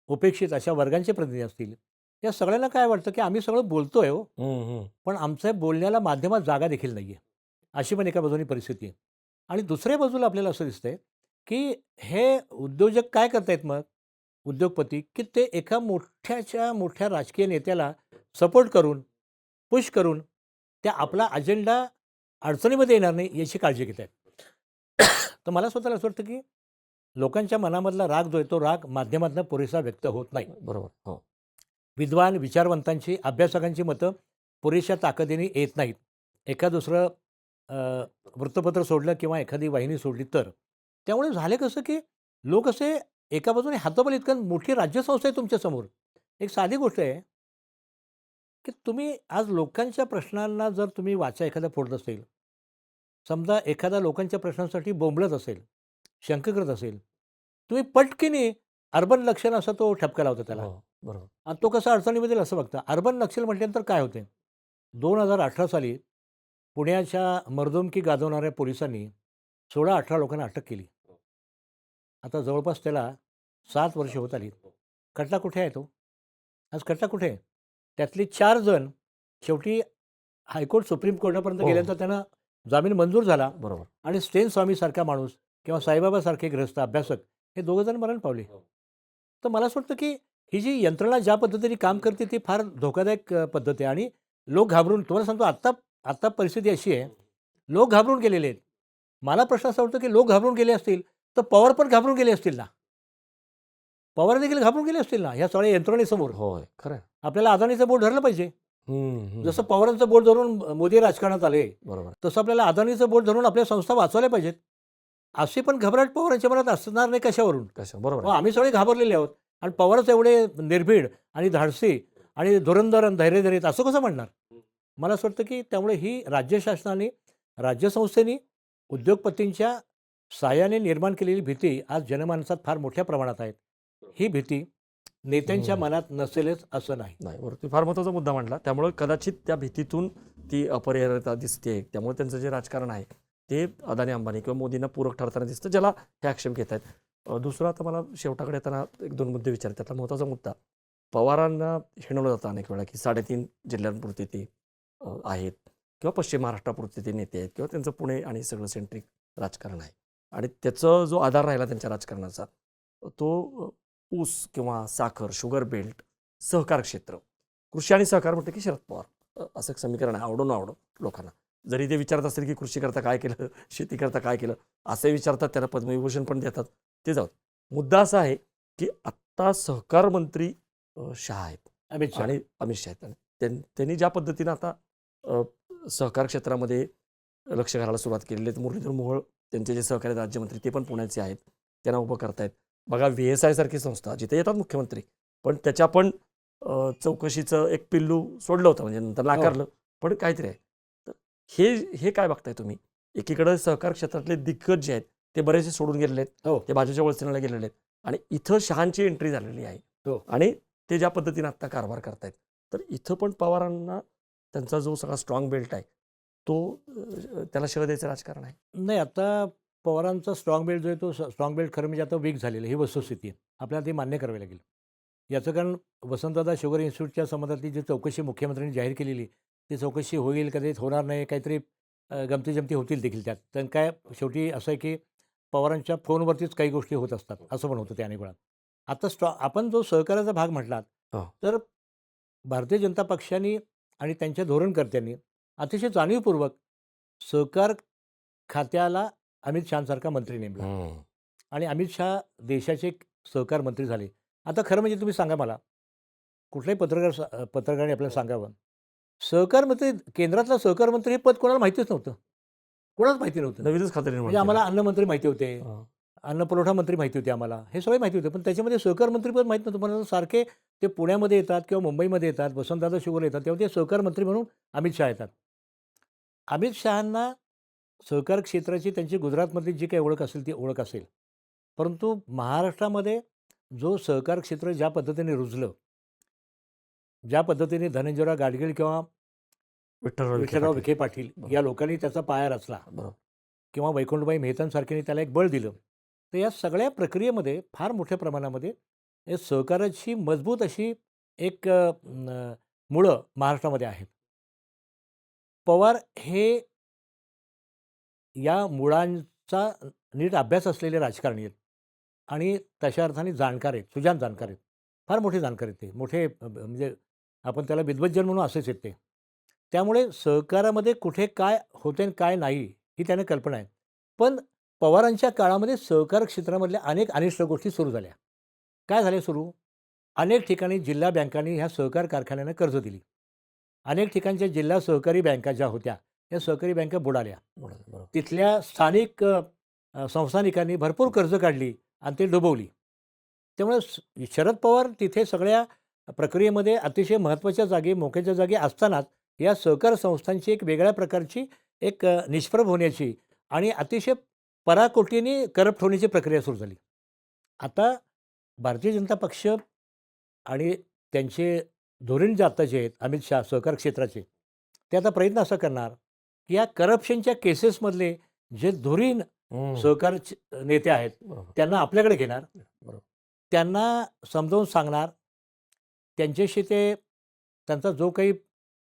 उपेक्षित अशा वर्गांचे प्रतिनिधी असतील, या सगळ्यांना काय वाटतं, की आम्ही सगळं बोलतोय हो, हम्म, हम्म. पण आमच्या बोलण्याला माध्यमात जागा देखील नाही आहे. अशी पण एका बाजूनी परिस्थिती आहे. आणि दुसऱ्या बाजूला आपल्याला असं दिसतंय, की हे उद्योजक काय करतायत मग, उद्योगपती, की ते एका मोठ्याच्या मोठ्या राजकीय नेत्याला सपोर्ट करून, पुश करून, त्या आपला अजेंडा अडचणीमध्ये येणार नाही याची काळजी घेत आहेत. तर मला स्वतःला असं वाटतं, की लोकांच्या मनामधला राग जो आहे, तो राग माध्यमातून पुरेसा व्यक्त होत नाही. बरोबर. हो. विद्वान, विचारवंतांची, अभ्यासकांची मतं पुरेशा ताकदीने येत नाहीत. एखाद दुसरं अ, वृत्तपत्र सोडलं किंवा एखादी वाहिनी सोडली तर. त्यामुळे झालं कसं, की लोक असे एका बाजूने हातोबल इतकं मोठी राज्यसंस्था आहे तुमच्यासमोर. एक साधी गोष्ट आहे, की तुम्ही आज लोकांच्या प्रश्नांना जर तुम्ही वाचा एखादा फोडत असेल, समजा एखादा लोकांच्या प्रश्नांसाठी बोंबलत असेल, शंका करत असेल, तुम्ही पटकीने अर्बन नक्षल असा तो ठपका लावता त्याला. हो. बरोबर. आणि तो कसा अडचणीमध्ये येईल असं बघता. अर्बन नक्षल म्हटल्यानंतर काय होते? 2018 साली पुण्याच्या मर्दुमकी गाजवणाऱ्या पोलिसांनी 16-18 लोकांना अटक केली. आता जवळपास त्याला 7 वर्ष होत आली. खटला कुठे आहे तो? आज खटला कुठे आहे? त्यातली 4 जण शेवटी हायकोर्ट, सुप्रीम कोर्टापर्यंत हो. गेल्यानंतर त्यांना जामीन मंजूर झाला बरोबर. आणि स्टेन स्वामीसारखा माणूस किंवा साईबाबासारखे ग्रस्त अभ्यासक हे दोघं जण मरण पावले. तर मला असं वाटतं, की ही जी यंत्रणा ज्या पद्धतीने काम करते ती फार धोकादायक पद्धत आहे आणि लोक घाबरून तुम्हाला सांगतो आत्ता आत्ता परिस्थिती अशी आहे, लोक घाबरून गेलेले आहेत. मला प्रश्न असा वाटतो, की लोक घाबरून गेले असतील, तर पवार पण घाबरून गेले असतील ना? पवार देखील घाबरून गेले असतील ना, ह्या सगळ्या यंत्रणेसमोर. होय, खरं आहे. आपल्याला अदानीचं बोट धरलं पाहिजे. हम्म, हम्म. जसं पवारांचं बोट धरून मोदी राजकारणात आले, बरोबर. तसं आपल्याला अदानीचं बोट धरून आपल्या संस्था वाचवल्या पाहिजेत. अशी पण घबराट पवारांच्या मनात असणार नाही कशावरून? कसं बरोबर मग आहे. आम्ही सगळे घाबरलेले आहोत आणि पवारच एवढे निर्भीड आणि धाडसी आणि धुरंधर आणि धैर्यधर आहेत असं कसं म्हणणार? मला असं वाटतं, की त्यामुळे ही राज्य शासनाने, राज्यसंस्थेने उद्योगपतींच्या साहाय्याने निर्माण केलेली भीती आज जनमानसात फार मोठ्या प्रमाणात आहे. ही भीती नेत्यांच्या हम्म. मनात नसेलच असं नाही. नाही, बरोबर. तुम्ही फार महत्त्वाचा मुद्दा मांडला. त्यामुळे कदाचित त्या भीतीतून ती अपरिहार्यता दिसते. त्यामुळे त्यांचं जे राजकारण आहे ते अदानी अंबानी किंवा मोदींना पूरक ठरताना दिसतं, ज्याला हे आक्षेप घेत आहेत. दुसरं आता मला शेवटाकडे येताना 1-2 मुद्दे विचारतात. त्यातला महत्त्वाचा मुद्दा, पवारांना हिणवलं जातं अनेक वेळा, की 3.5 जिल्ह्यांपुरते ते आहेत किंवा पश्चिम महाराष्ट्रापुरते ते नेते आहेत किंवा त्यांचं पुणे आणि सगळं सेंट्रिक राजकारण आहे. आणि त्याचा जो आधार राहिला त्यांच्या राजकारणाचा, तो ऊस किंवा साखर, शुगर बेल्ट, सहकार क्षेत्र. कृषी आणि सहकार म्हटलं की शरद पवार, असं एक समीकरण आहे. आवडो न आवडो लोकांना. जरी ते विचारत असतील की कृषी करता काय केलं, शेती करता काय केलं, असे विचारतात, त्यांना पद्मविभूषण पण देतात, ते जाऊ. मुद्दा असा आहे की आत्ता सहकार मंत्री शहा आहेत अमित शहा. आणि अमित शहा आहेत. आणि त्यांनी ज्या पद्धतीनं आता सहकार क्षेत्रामध्ये लक्ष घालायला सुरुवात केलेली आहे. मुरलीधर मोहोळ त्यांचे जे सहकारी राज्यमंत्री ते पण पुण्याचे आहेत, त्यांना उभं करतायत. बघा VSI सारखी संस्था जिथे येतात मुख्यमंत्री, पण त्याच्या पण चौकशीचं एक पिल्लू सोडलं होतं, म्हणजे नंतर नाकारलं, पण काहीतरी आहे. तर हे हे काय बघताय तुम्ही? एकीकडे सहकार क्षेत्रातले दिग्गज जे आहेत ते बरेचसे सोडून गेलेले आहेत, हो ते भाजपच्या वळसेनाला गेलेले आहेत आणि इथं शहांची एंट्री झालेली आहे हो आणि ते ज्या पद्धतीने आत्ता कारभार करतायत, तर इथं पण पवारांना त्यांचा जो सगळा स्ट्रॉंग बेल्ट आहे तो त्याला शिव द्यायचं राजकारण आहे. नाही, आता पवारांचा स्ट्रॉंग बेल्ट जो आहे तो स्ट्रॉंग बेल्ट खरं म्हणजे आता वीक झालेलं आहे, ही वस्तुस्थिती आहे. आपल्याला ती मान्य करावी लागेल. याचं कारण वसंतदादा शुगर इन्स्टिट्यूटच्या संबंधातली जी चौकशी मुख्यमंत्र्यांनी जाहीर केलेली, ती चौकशी होईल कधी होणार नाही, काहीतरी गमती-जमती होतील देखील त्यात. पण काय शेवटी असं आहे की पवारांच्या फोनवरतीच काही गोष्टी होत असतात, असं पण होतं त्या अनेक वेळा. आता आपण जो सहकार्याचा भाग म्हटलात, हो. तर भारतीय जनता पक्षाने आणि त्यांच्या धोरणकर्त्यांनी अतिशय जाणीवपूर्वक सहकार खात्याला अमित शहांसारखा मंत्री नेमला आणि अमित शहा देशाचे सहकार मंत्री झाले. आता खरं म्हणजे तुम्ही सांगा मला, कुठल्याही पत्रकाराने आपल्याला सांगावं, सहकार मंत्री, केंद्रातला सहकार मंत्री हे पद कोणाला माहितीच नव्हतं. कोणालाच माहिती नव्हतं. नवीनच खातं निर्माण म्हणजे आम्हाला अन्नमंत्री माहिती होते, केलं. अन्न पुरवठा मंत्री माहिती होते आम्हाला, हे सगळे माहिती होते. पण त्याच्यामध्ये सहकार मंत्रीपद माहीत नव्हतं. पण सारखे ते पुण्यामध्ये येतात किंवा मुंबईमध्ये येतात, वसंतदादा शुगर येतात, तेव्हा ते सहकार मंत्री म्हणून अमित शहा येतात. अमित शहांना सहकार क्षेत्राची त्यांची गुजरातमधली जी काही ओळख असेल ती ओळख असेल. परंतु महाराष्ट्रामध्ये जो सहकार क्षेत्र ज्या पद्धतीने रुजलं, ज्या पद्धतीने धनंजयराव गाडगीळ किंवा विठ्ठलराव विखे पाटील या लोकांनी त्याचा पाया रचला बरोबर. किंवा वैकुंठबाई मेहतांसारख्यांनी त्याला एक बळ दिलं, तर या सगळ्या प्रक्रियेमध्ये फार मोठ्या प्रमाणामध्ये हे सहकाराची मजबूत अशी एक मुळं महाराष्ट्रामध्ये आहेत. पवार हे या मुळांचा नीट अभ्यास असलेले राजकारणी आहेत आणि तशा अर्थाने जाणकार आहेत, सुजाण जाणकार आहेत. फार मोठे जाणकार आहेत ते. मोठे म्हणजे आपण त्याला विद्वज्जन म्हणून असेच आहेत ते. त्यामुळे सहकारामध्ये कुठे काय होते आणि काय नाही ही त्यांना कल्पना आहे. पण पवारांच्या काळामध्ये सहकार क्षेत्रामधल्या अनेक अनिष्ट गोष्टी सुरू झाल्या. काय झाले सुरू? अनेक ठिकाणी जिल्हा बँकांनी ह्या सहकार कारखान्यांना कर्ज दिली. अनेक ठिकाणच्या जिल्हा सहकारी बँका ज्या होत्या, त्या सहकारी बँका बुडाल्या. बरोबर. तिथल्या स्थानिक संस्थानिकांनी भरपूर कर्ज काढली आणि ते डुबवली. त्यामुळे शरद पवार तिथे सगळ्या प्रक्रियेमध्ये अतिशय महत्त्वाच्या जागी, मोक्याच्या जागी असतानाच या सहकार संस्थांची एक वेगळ्या प्रकारची एक निष्प्रभ होण्याची आणि अतिशय पराकोटीने करप्ट होण्याची प्रक्रिया सुरू झाली. आता भारतीय जनता पक्ष आणि त्यांचे धोरण जे आत्ताचे आहेत अमित शहा सहकार क्षेत्राचे, ते आता प्रयत्न असा करणार की या करप्शनच्या केसेसमधले जे धुरीण सहकार नेते आहेत बरोबर. त्यांना आपल्याकडे घेणार, बरोबर. त्यांना समजावून सांगणार, त्यांच्याशी ते त्यांचा जो काही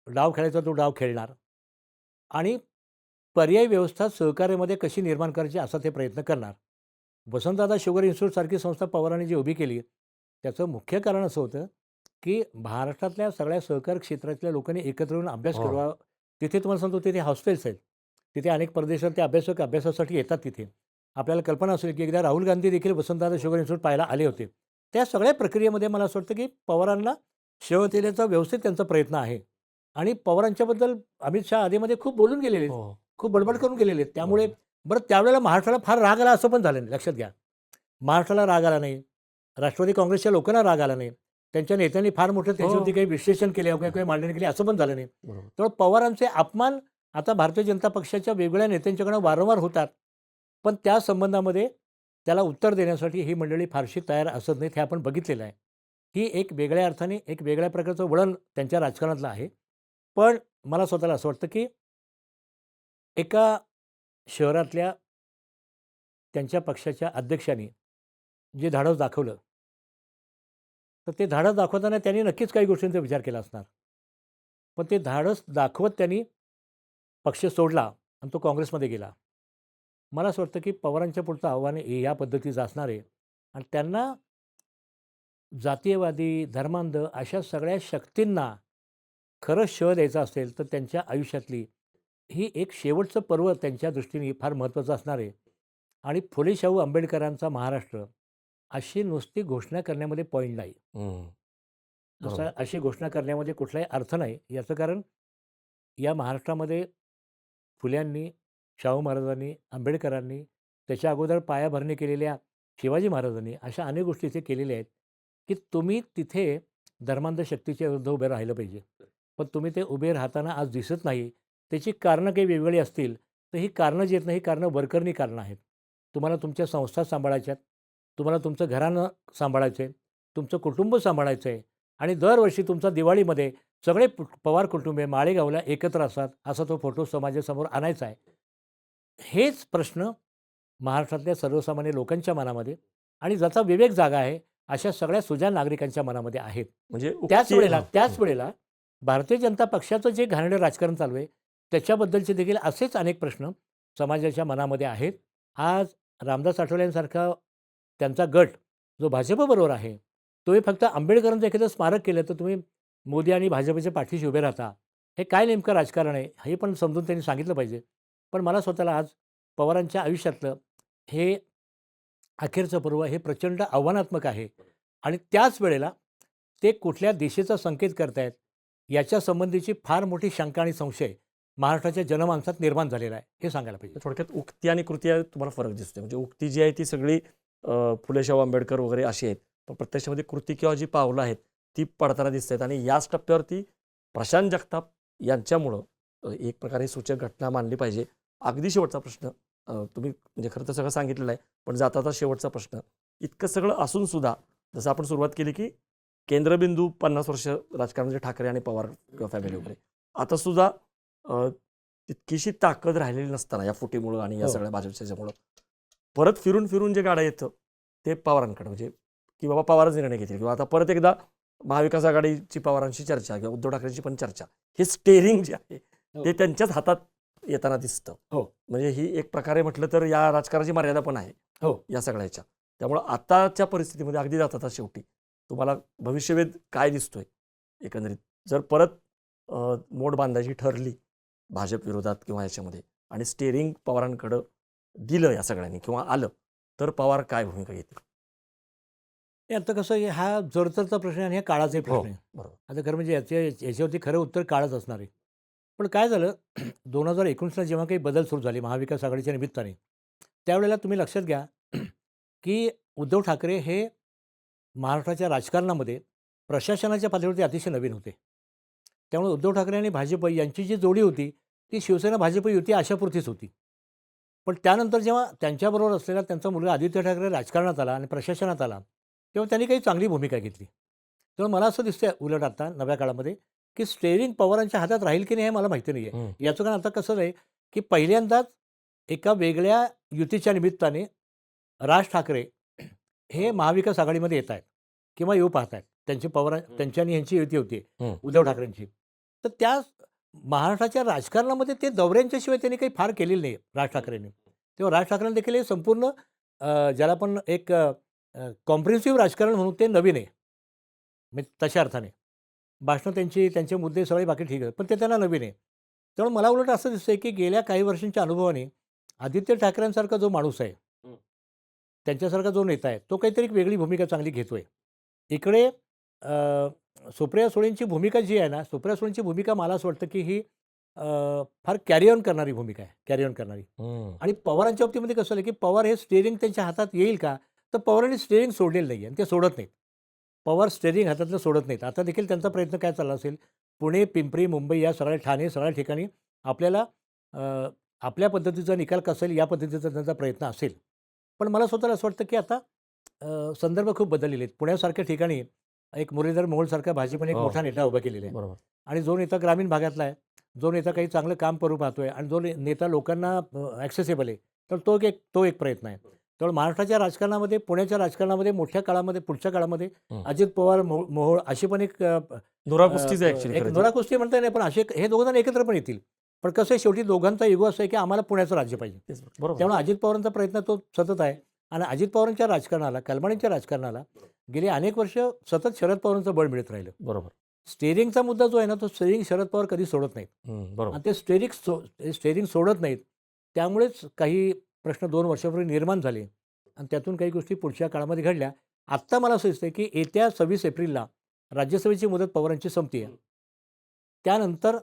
डाव खेळायचा तो डाव खेळणार आणि पर्यायी व्यवस्था सहकार्यामध्ये कशी निर्माण करायची असा ते प्रयत्न करणार. वसंतदादा शुगर इन्स्टिट्यूटसारखी संस्था पवारांनी जी उभी केली, त्याचं मुख्य कारण असं होतं की महाराष्ट्रातल्या सगळ्या सहकार क्षेत्रातल्या लोकांनी एकत्र येऊन अभ्यास हो. करावा. तिथे तुम्हाला सांगतो तिथे हॉस्टेल्स आहेत. तिथे अनेक परदेशात ते अभ्यासासाठी येतात तिथे. आपल्याला कल्पना असेल की एकदा राहुल गांधी देखील वसंतदादा शुगर इन्स्टिट्यूट पाहायला आले होते. त्या सगळ्या प्रक्रियेमध्ये मला असं वाटतं की पवारांना शेव देण्याचा व्यवस्थित त्यांचा प्रयत्न आहे आणि पवारांच्याबद्दल अमित शहा आधीमध्ये खूप बोलून गेलेले आहेत. हो. खूप बडबड करून गेलेले आहेत. त्यामुळे बरं त्यावेळेला महाराष्ट्राला फार राग आला असं पण झालं नाही, लक्षात घ्या. महाराष्ट्राला राग आला नाही. राष्ट्रवादी काँग्रेसच्या लोकांना राग आला नाही. त्यांच्या नेत्यांनी फार मोठं त्याच्यावरती काही विश्लेषण केले किंवा काही मांडणी केली असं पण झालं नाही. बरोबर. तर पवारांचे अपमान आता भारतीय जनता पक्षाच्या वेगवेगळ्या नेत्यांच्याकडे वारंवार होतात. पण त्या संबंधामध्ये त्याला उत्तर देण्यासाठी ही मंडळी फारशी तयार असत नाहीत, हे आपण बघितलेलं आहे. ही एक वेगळ्या अर्थाने एक वेगळ्या प्रकारचं वळण त्यांच्या राजकारणातलं आहे. पण मला स्वतःला असं वाटतं की एका शहरातल्या त्यांच्या पक्षाच्या अध्यक्षांनी जे धाडस दाखवलं, तर ते धाडस दाखवताना त्यांनी नक्कीच काही गोष्टींचा विचार केला असणार. पण ते धाडस दाखवत त्यांनी पक्ष सोडला आणि तो काँग्रेसमध्ये गेला. मला असं वाटतं की पवारांच्या पुढचं आव्हान हे या पद्धतीचं असणार आहे आणि त्यांना जातीयवादी, धर्मांध अशा सगळ्या शक्तींना खरं शह द्यायचा असेल, तर त्यांच्या आयुष्यातली ही एक शेवटचं पर्व त्यांच्या दृष्टीने फार महत्त्वाचं असणार आहे आणि फुले शाहू आंबेडकरांचा महाराष्ट्र अशी नुसती घोषणा करण्यामध्ये पॉईंट नाही. बरोबर. अशी घोषणा करण्यामध्ये कुठलाही अर्थ नाही. याचं कारण या महाराष्ट्रामध्ये फुल्यांनी, शाहू महाराजांनी, आंबेडकरांनी त्याच्या अगोदर पायाभरणी केलेल्या शिवाजी महाराजांनी अशा अनेक गोष्टी इथे केलेल्या आहेत की तुम्ही तिथे धर्मांध शक्तीच्या विरुद्ध उभे राहिलं पाहिजे. पण तुम्ही ते उभे राहताना आज दिसत नाही. त्याची कारणं काही वेगवेगळी असतील, तर ही कारणं जी आहेत ना, ही कारणं वरकरणी कारणं आहेत. तुम्हाला तुमच्या संस्था सांभाळायच्या आहेत. तुम्हाला तुमचं घराणं सांभाळायचं आहे. तुमचं कुटुंब सांभाळायचं आहे. आणि दरवर्षी तुमचा दिवाळीमध्ये सगळे पवार कुटुंबीय माळेगावला एकत्र असतात. असा तो फोटो समाजासमोर आणायचा आहे. हेच प्रश्न महाराष्ट्रातल्या सर्वसामान्य लोकांच्या मनामध्ये आणि ज्याचा विवेक जागा आहे, अशा सगळ्या सुजाण नागरिकांच्या मनामध्ये आहेत. म्हणजे त्याच वेळेला भारतीय जनता पक्षाचं जे घाणेरडं राजकारण चालू आहे, त्याच्याबद्दलचे देखील असेच अनेक प्रश्न समाजाच्या मनामध्ये आहेत. आज रामदास आठवलेंसारखा त्यांचा गट जो भाजपबरोबर आहे, तुम्ही फक्त आंबेडकरांचं एखादं स्मारक केलं तर तुम्ही मोदी आणि भाजपच्या पाठीशी उभे राहता. हे काय नेमकं राजकारण आहे, हे पण समजून त्यांनी सांगितलं पाहिजे. पण मला स्वतःला आज पवारांच्या आयुष्यातलं हे अखेरचं पर्व हे प्रचंड आव्हानात्मक आहे. आणि त्याच वेळेला ते कुठल्या दिशेचा संकेत करतायत याच्या संबंधीची फार मोठी शंका आणि संशय महाराष्ट्राच्या जनमानसात निर्माण झालेला आहे, हे सांगायला पाहिजे. थोडक्यात उक्ती आणि कृती यात तुम्हाला फरक दिसतोय. म्हणजे उक्ती जी आहे ती सगळी फुले शाहू आंबेडकर वगैरे अशी आहेत, पण प्रत्यक्षामध्ये कृती किंवा जी पावलं आहेत ती पडताना दिसत आहेत. आणि याच टप्प्यावरती प्रशांत जगताप यांच्यामुळं एक प्रकारे सूचक घटना मानली पाहिजे. अगदी शेवटचा प्रश्न, तुम्ही म्हणजे खरं तर सगळं सांगितलेलं आहे, पण जाता शेवटचा प्रश्न, इतकं सगळं असून सुद्धा जसं आपण सुरुवात केली की केंद्रबिंदू 50 वर्ष राजकारण म्हणजे ठाकरे आणि पवार किंवा फॅमिली वगैरे, आता सुद्धा तितकीशी ताकद राहिलेली नसताना या फुटीमुळं आणि या सगळ्या भाजपच्यामुळं परत फिरून फिरून जे गाडा येतं ते पवारांकडे, म्हणजे की बाबा पवारच निर्णय घेतील किंवा आता परत एकदा महाविकास आघाडीची पवारांशी चर्चा किंवा उद्धव ठाकरेंची पण चर्चा, हे स्टेरिंग जे आहे ते त्यांच्याच हातात येताना दिसतं. म्हणजे ही एक प्रकारे म्हटलं तर या राजकारणाची मर्यादा पण आहे या सगळ्याच्या. त्यामुळं आताच्या परिस्थितीमध्ये अगदी जातात शेवटी तुम्हाला भविष्यवेध काय दिसतोय एकंदरीत, जर परत मोड बांधायची ठरली भाजप विरोधात किंवा याच्यामध्ये आणि स्टेरिंग पवारांकडं दिलं या सगळ्यांनी किंवा आलं, तर पवार काय भूमिका घेतील? आता कसं आहे, हा जोरचरचा प्रश्न आहे आणि हा काळाचाही प्रश्न आहे. बरोबर. आता खरं म्हणजे याच्यावरती खरं उत्तर काळच असणार आहे. पण काय झालं 2019ला जेव्हा काही बदल सुरू झाले महाविकास आघाडीच्या निमित्ताने, त्यावेळेला तुम्ही लक्षात घ्या की उद्धव ठाकरे हे महाराष्ट्राच्या राजकारणामध्ये प्रशासनाच्या पातळीवरती अतिशय नवीन होते. त्यामुळे उद्धव ठाकरे आणि भाजप यांची जी जोडी होती ती शिवसेना भाजप युती अशापुरतीच होती. पण त्यानंतर जेव्हा त्यांच्याबरोबर असलेला त्यांचा मुलगा आदित्य ठाकरे राजकारणात आला आणि प्रशासनात आला, तेव्हा त्यांनी काही चांगली भूमिका घेतली. तेव्हा मला असं दिसतंय उलट आता नव्या काळामध्ये की स्टेरिंग पवारांच्या हातात राहील की नाही हे मला माहिती नाही आहे. याचं कारण आता कसं आहे की पहिल्यांदाच एका वेगळ्या युतीच्या निमित्ताने राज ठाकरे हे महाविकास आघाडीमध्ये येत आहेत किंवा येऊ पाहत आहेत. त्यांची त्यांच्या आणि यांची युती होती उद्धव ठाकरेंची. तर त्या महाराष्ट्राच्या राजकारणामध्ये ते दौऱ्यांच्याशिवाय त्यांनी काही फार केलेलं नाही राज ठाकरेंनी. तेव्हा राज ठाकरेंनी देखील हे संपूर्ण ज्याला आपण एक कॉम्प्रिहेन्सिव्ह राजकारण म्हणून ते नवीन आहे. म्हणजे तशा अर्थाने भाषणं त्यांचे मुद्दे सगळे बाकी ठीक आहेत, पण ते त्यांना नवीन आहे. त्यामुळे मला उलट असं दिसतंय की गेल्या काही वर्षांच्या अनुभवाने आदित्य ठाकरेंसारखा जो माणूस आहे, त्यांच्यासारखा जो नेता आहे, तो काहीतरी एक वेगळी भूमिका चांगली घेतोय. इकडे सुप्रिया सुळेंची भूमिका जी आहे ना, सुप्रिया सुळेंची भूमिका मला असं वाटतं की ही फार कॅरी ऑन करणारी भूमिका आहे, कॅरी ऑन करणारी. आणि पवारांच्या बाबतीमध्ये कसं झालं की पवार हे स्टेरिंग त्यांच्या हातात येईल का, तर पवारांनी स्टेरिंग सोडलेलं नाही आहे आणि ते सोडत नाहीत. पवार स्टेरिंग हातातलं सोडत नाहीत. आता देखील त्यांचा प्रयत्न काय चालला असेल, पुणे, पिंपरी, मुंबई या ठाणे सगळ्या ठिकाणी आपल्याला आपल्या पद्धतीचा निकाल कसा येईल या पद्धतीचा त्यांचा प्रयत्न असेल. पण मला स्वतःला असं वाटतं की आता संदर्भ खूप बदललेले आहेत. पुण्यासारख्या ठिकाणी एक मुरलीधर मोहोळसारखा भाजपने एक मोठा नेता उभा केलेला आहे. बरोबर. आणि जो नेता ग्रामीण भागातला आहे, जो नेता काही चांगलं काम करू पाहतोय आणि जो नेता लोकांना ॲक्सेसिबल आहे, तर तो एक प्रयत्न आहे. त्यामुळे महाराष्ट्राच्या राजकारणामध्ये, पुण्याच्या राजकारणामध्ये पुढच्या काळामध्ये अजित पवार, मोहोळ अशी पण एक धुराकुस्तीच आहे एक धुराकुस्ती म्हणता नाही, पण असे हे दोघं जण एकत्र पण येतील. पण कसं आहे, शेवटी दोघांचा इगो असं आहे की आम्हाला पुण्याचं राज्य पाहिजे. त्यामुळे अजित पवारांचा प्रयत्न तो सतत आहे. आणि अजित पवारांच्या राजकारणाला, कलमाडींच्या राजकारणाला गेली अनेक वर्ष सतत शरद पवारांचं बळ मिळत राहिलं. बरोबर. स्टेरिंगचा मुद्दा जो आहे ना, तो स्टेरिंग शरद पवार कधी सोडत नाहीत. बरोबर. आणि ते स्टेरिंग सोडत नाहीत. त्यामुळेच काही प्रश्न 2 वर्षापूर्वी निर्माण झाले आणि त्यातून काही गोष्टी पुढच्या काळामध्ये घडल्या. आत्ता मला असं दिसतंय की येत्या 26 एप्रिलला राज्यसभेची मुदत पवारांची संपते आहे. त्यानंतर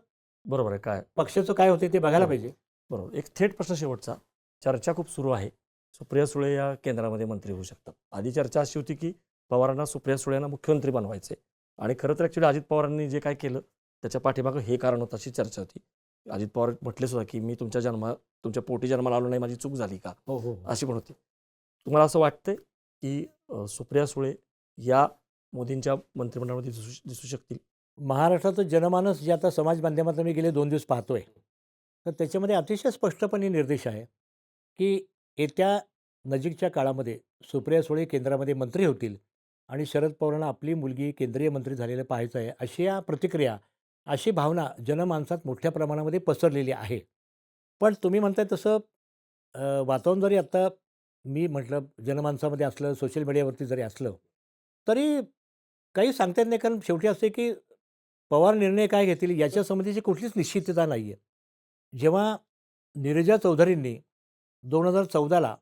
बरोबर आहे, काय पक्षाचं काय होते ते बघायला पाहिजे. बरोबर. एक थेट प्रश्न शेवटचा, चर्चा खूप सुरू आहे सुप्रिया सुळे या केंद्रामध्ये मंत्री होऊ शकतात. आधी चर्चा अशी होती की पवारांना सुप्रिया सुळे यांना मुख्यमंत्री बनवायचे आणि खरं तर ॲक्च्युली अजित पवारांनी जे काय केलं त्याच्या पाठीमागं हे कारण होतं अशी चर्चा होती. अजित पवार म्हटले सुद्धा की मी तुमच्या पोटी जन्माला आलो नाही, माझी चूक झाली का, हो हो अशी पण होती. तुम्हाला असं वाटतंय की सुप्रिया सुळे या मोदींच्या मंत्रिमंडळामध्ये दिसू शकतील? महाराष्ट्राचं जनमानस जे आता समाज माध्यमातून मी गेले 2 दिवस पाहतोय, तर त्याच्यामध्ये अतिशय स्पष्टपणे निर्देश आहे, की येत्या नजीकच्या काळामध्ये सुप्रिया सुळे केंद्रामध्ये मंत्री होतील आणि शरद पवारांना आपली मुलगी केंद्रीय मंत्री झालेलं पाहायचं आहे, अशी या प्रतिक्रिया, अशी भावना जनमानसात मोठ्या प्रमाणामध्ये पसरलेली आहे. पण तुम्ही म्हणताय तसं वातावरण जरी आत्ता मी म्हटलं जनमानसामध्ये असलं, सोशल मीडियावरती जरी असलं, तरी काही सांगता येत नाही. कारण शेवटी असं आहे, की पवार निर्णय काय घेतील याच्या संबंधीची कुठलीच निश्चितता नाही आहे. जेव्हा नीरजा चौधरींनी 2014ला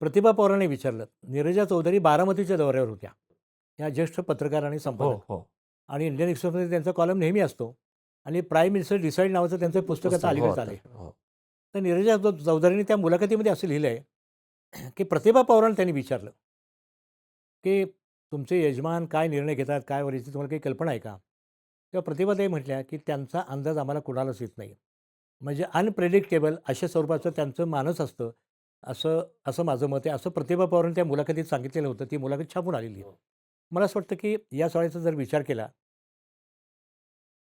प्रतिभा पवारांनी विचारलं, नीरजा चौधरी बारामतीच्या दौऱ्यावर होत्या. या ज्येष्ठ पत्रकार आणि हो संपादक हो आणि इंडियन एक्सप्रेसमध्ये त्यांचा कॉलम नेहमी असतो आणि प्राईम मिनिस्टर डिसाईड नावाचं त्यांचं पुस्तक आता अलीकडेच आलं आहे. हो. तर नीरजा चौधरींनी त्या मुलाखतीमध्ये असं लिहिलं आहे, की प्रतिभा पवारांना त्यांनी विचारलं, की तुमचे यजमान काय निर्णय घेतात, काय वर याची तुम्हाला काही कल्पना आहे का? तेव्हा प्रतिभाताई म्हटल्या, की त्यांचा अंदाज आम्हाला कुणालाच येत नाही. म्हणजे अनप्रेडिक्टेबल अशा स्वरूपाचं त्यांचं मानस असतं, असं असं माझं मत आहे. असं प्रतिभा पवारांनी त्या मुलाखतीत सांगितलेलं होतं. ती मुलाखत छापून आलेली आहे. मला असं वाटतं, की या सवालीचा जर विचार केला,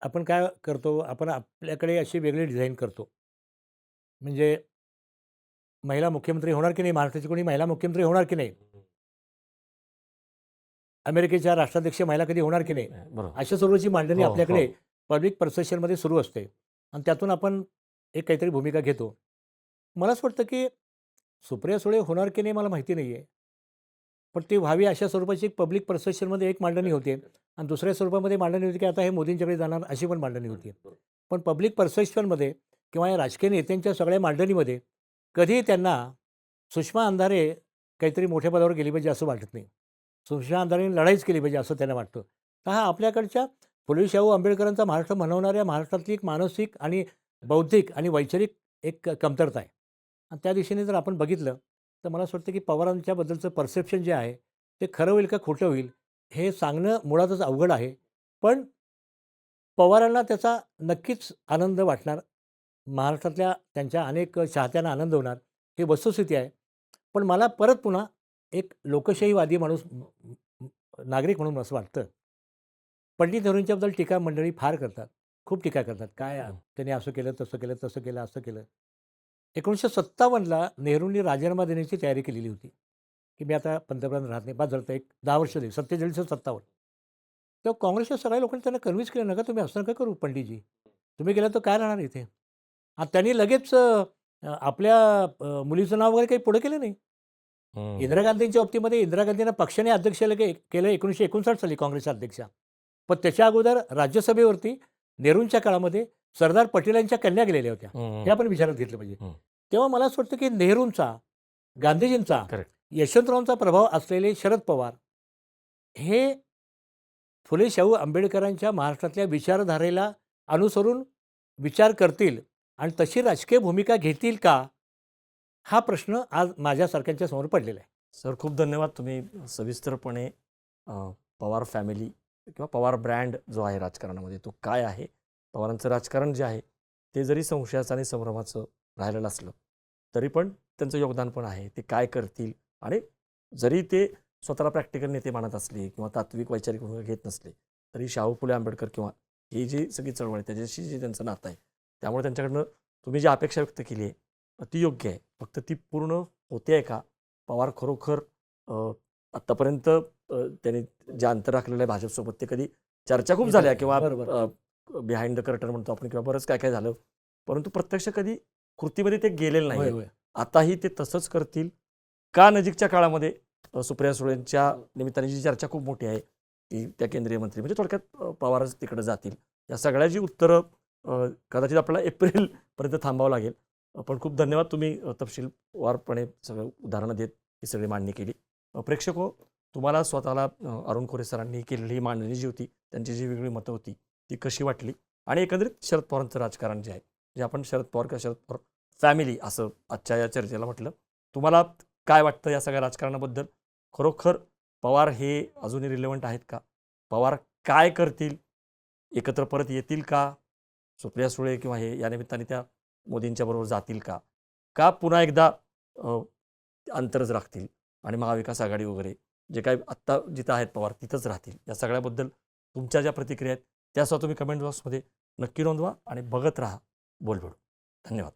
आपण काय करतो, आपण आपल्याकडे अशी वेगळी डिझाईन करतो. म्हणजे महिला मुख्यमंत्री होणार की नाही, महाराष्ट्राची कोणी महिला मुख्यमंत्री होणार की नाही, अमेरिकेच्या राष्ट्राध्यक्ष महिला कधी होणार की नाही, बरोबर. अशा स्वरूपाची मांडणी हो, आपल्याकडे हो. पब्लिक परसेप्शनमध्ये सुरू असते आणि त्यातून आपण एक काहीतरी भूमिका घेतो. मला असं वाटतं, की सुप्रिया सुळे होणार की नाही मला माहिती नाही आहे. पण ती व्हावी अशा स्वरूपाची एक पब्लिक परसेप्शनमध्ये एक मांडणी होते आणि दुसऱ्या स्वरूपामध्ये मांडणी होती, की आता हे मोदींच्याकडे जाणार अशी पण मांडणी होती. पण पब्लिक परसेप्शनमध्ये किंवा या राजकीय नेत्यांच्या सगळ्या मांडणीमध्ये कधीही त्यांना सुषमा अंधारे काहीतरी मोठ्या पदावर गेली पाहिजे असं वाटत नाही. सुषमा अंधारेने लढाईच केली पाहिजे असं त्यांना वाटतं. तर हा आपल्याकडच्या फुले शाहू आंबेडकरांचा महाराष्ट्र म्हणवणाऱ्या महाराष्ट्रातली एक मानसिक आणि बौद्धिक आणि वैचारिक एक कमतरता आहे. आणि त्या दिशेने जर आपण बघितलं, तर मला असं वाटतं की पवारांच्याबद्दलचं परसेप्शन जे आहे, ते खरं होईल का खोटं होईल, हे सांगणं मुळातच अवघड आहे. पण पवारांना त्याचा नक्कीच आनंद वाटणार. महाराष्ट्रातल्या त्यांच्या अनेक चाहत्यांना आनंद होणार, ही वस्तुस्थिती आहे. पण मला परत पुन्हा एक लोकशाहीवादी माणूस नागरिक म्हणून असं वाटतं. पंडित नेहरूंच्याबद्दल टीका मंडळी फार करतात. खूप टीका करतात. काय त्यांनी असं केलं, तसं केलं, तसं केलं, असं केलं. 1957ला नेहरूंनी राजीनामा देण्याची तयारी केलेली होती, की मी आता पंतप्रधान राहत नाही. बाद झालं तर एक 10 वर्ष दे 47 ते 57. तेव्हा काँग्रेसच्या सगळ्या लोकांनी त्यांना कन्व्हिन्स केलं, नका तुम्ही असं नका करू पंडितजी. तुम्ही गेला तर काय राहणार इथे? त्यांनी लगेच आपल्या मुलीचं नाव वगैरे काही पुढे केलं नाही. इंदिरा गांधींच्या बाबतीमध्ये इंदिरा गांधींना पक्षाने अध्यक्ष केलं 1959 साली काँग्रेसच्या अध्यक्षा. पण त्याच्या अगोदर राज्यसभेवरती नेहरूंच्या काळामध्ये सरदार पटेलांच्या कन्या गेलेल्या होत्या. हे आपण विचारात घेतलं पाहिजे. तेव्हा मला असं वाटतं की नेहरूंचा, गांधीजींचा, करेक्ट. यशवंतरावांचा प्रभाव असलेले शरद पवार हे फुले शाहू आंबेडकरांच्या महाराष्ट्रातल्या विचारधारेला अनुसरून विचार करतील आणि तशी राजकीय भूमिका घेतील का? हा प्रश्न आज माझ्यासारख्यांच्या समोर पडलेला आहे. सर खूप धन्यवाद. तुम्ही सविस्तरपणे पवार फॅमिली किंवा पवार ब्रँड जो आहे राजकारणामध्ये तो काय आहे, पवारांचं राजकारण जे आहे ते जरी संशयाचं आणि संभ्रमाचं राहिलेलं असलं तरी पण त्यांचं योगदान पण आहे. ते काय करतील आणि जरी ते स्वतःला प्रॅक्टिकल नेते मानत असले किंवा तात्विक वैचारिक भूमिका घेत नसले तरी शाहू फुले आंबेडकर किंवा ही जी सगळी चळवळ आहे त्याच्याशी जे त्यांचं नातं आहे त्यामुळे त्यांच्याकडनं तुम्ही जी अपेक्षा व्यक्त केली आहे ती योग्य आहे. फक्त ती पूर्ण होते आहे का? पवार खरोखर आत्तापर्यंत त्यांनी जे अंतर राखलेलं आहे भाजपसोबत ते कधी चर्चा खूप झाल्या किंवा बरोबर. बिहाइंड द कर्टन म्हणतो आपण किंवा बरंच काय काय झालं, परंतु प्रत्यक्ष कधी कृतीमध्ये ते गेलेलं होय, नाही. होय. आताही ते तसंच करतील का? नजीकच्या काळामध्ये सुप्रिया सुळेंच्या निमित्ताने जी चर्चा खूप मोठी आहे की त्या केंद्रीय मंत्री म्हणजे थोडक्यात पवारच तिकडे जातील. या सगळ्याची उत्तरं कदाचित आपल्याला एप्रिलपर्यंत थांबावं लागेल. पण खूप धन्यवाद. तुम्ही तपशीलवारपणे सगळं उदाहरणं देत ही सगळी मांडणी केली. प्रेक्षक हो, तुम्हाला स्वतःला अरुण खोरे सरांनी केलेली ही मांडणी जी होती त्यांची जी वेगळी मतं होती ती कशी वाटली आणि एकंदरीत शरद पवारांचं राजकारण जे आहे, जे आपण शरद पवार किंवा शरद पवार फॅमिली असं आजच्या या चर्चेला म्हटलं, तुम्हाला काय वाटतं या सगळ्या राजकारणाबद्दल? खरोखर पवार हे अजूनही रिलेव्हंट आहेत का? पवार काय करतील? एकत्र परत येतील का? सुप्रिया सुळे किंवा हे या निमित्ताने त्या मोदींच्या बरोबर जातील का? का पुन्हा एकदा अंतरच राखतील आणि महाविकास आघाडी वगैरे जे काही आत्ता जिथं आहेत पवार तिथंच राहतील? या सगळ्याबद्दल तुमच्या ज्या प्रतिक्रिया आहेत त्यासुद्धा तुम्ही कमेंट बॉक्समध्ये नक्की नोंदवा आणि बघत राहा बोलबेडू. धन्यवाद.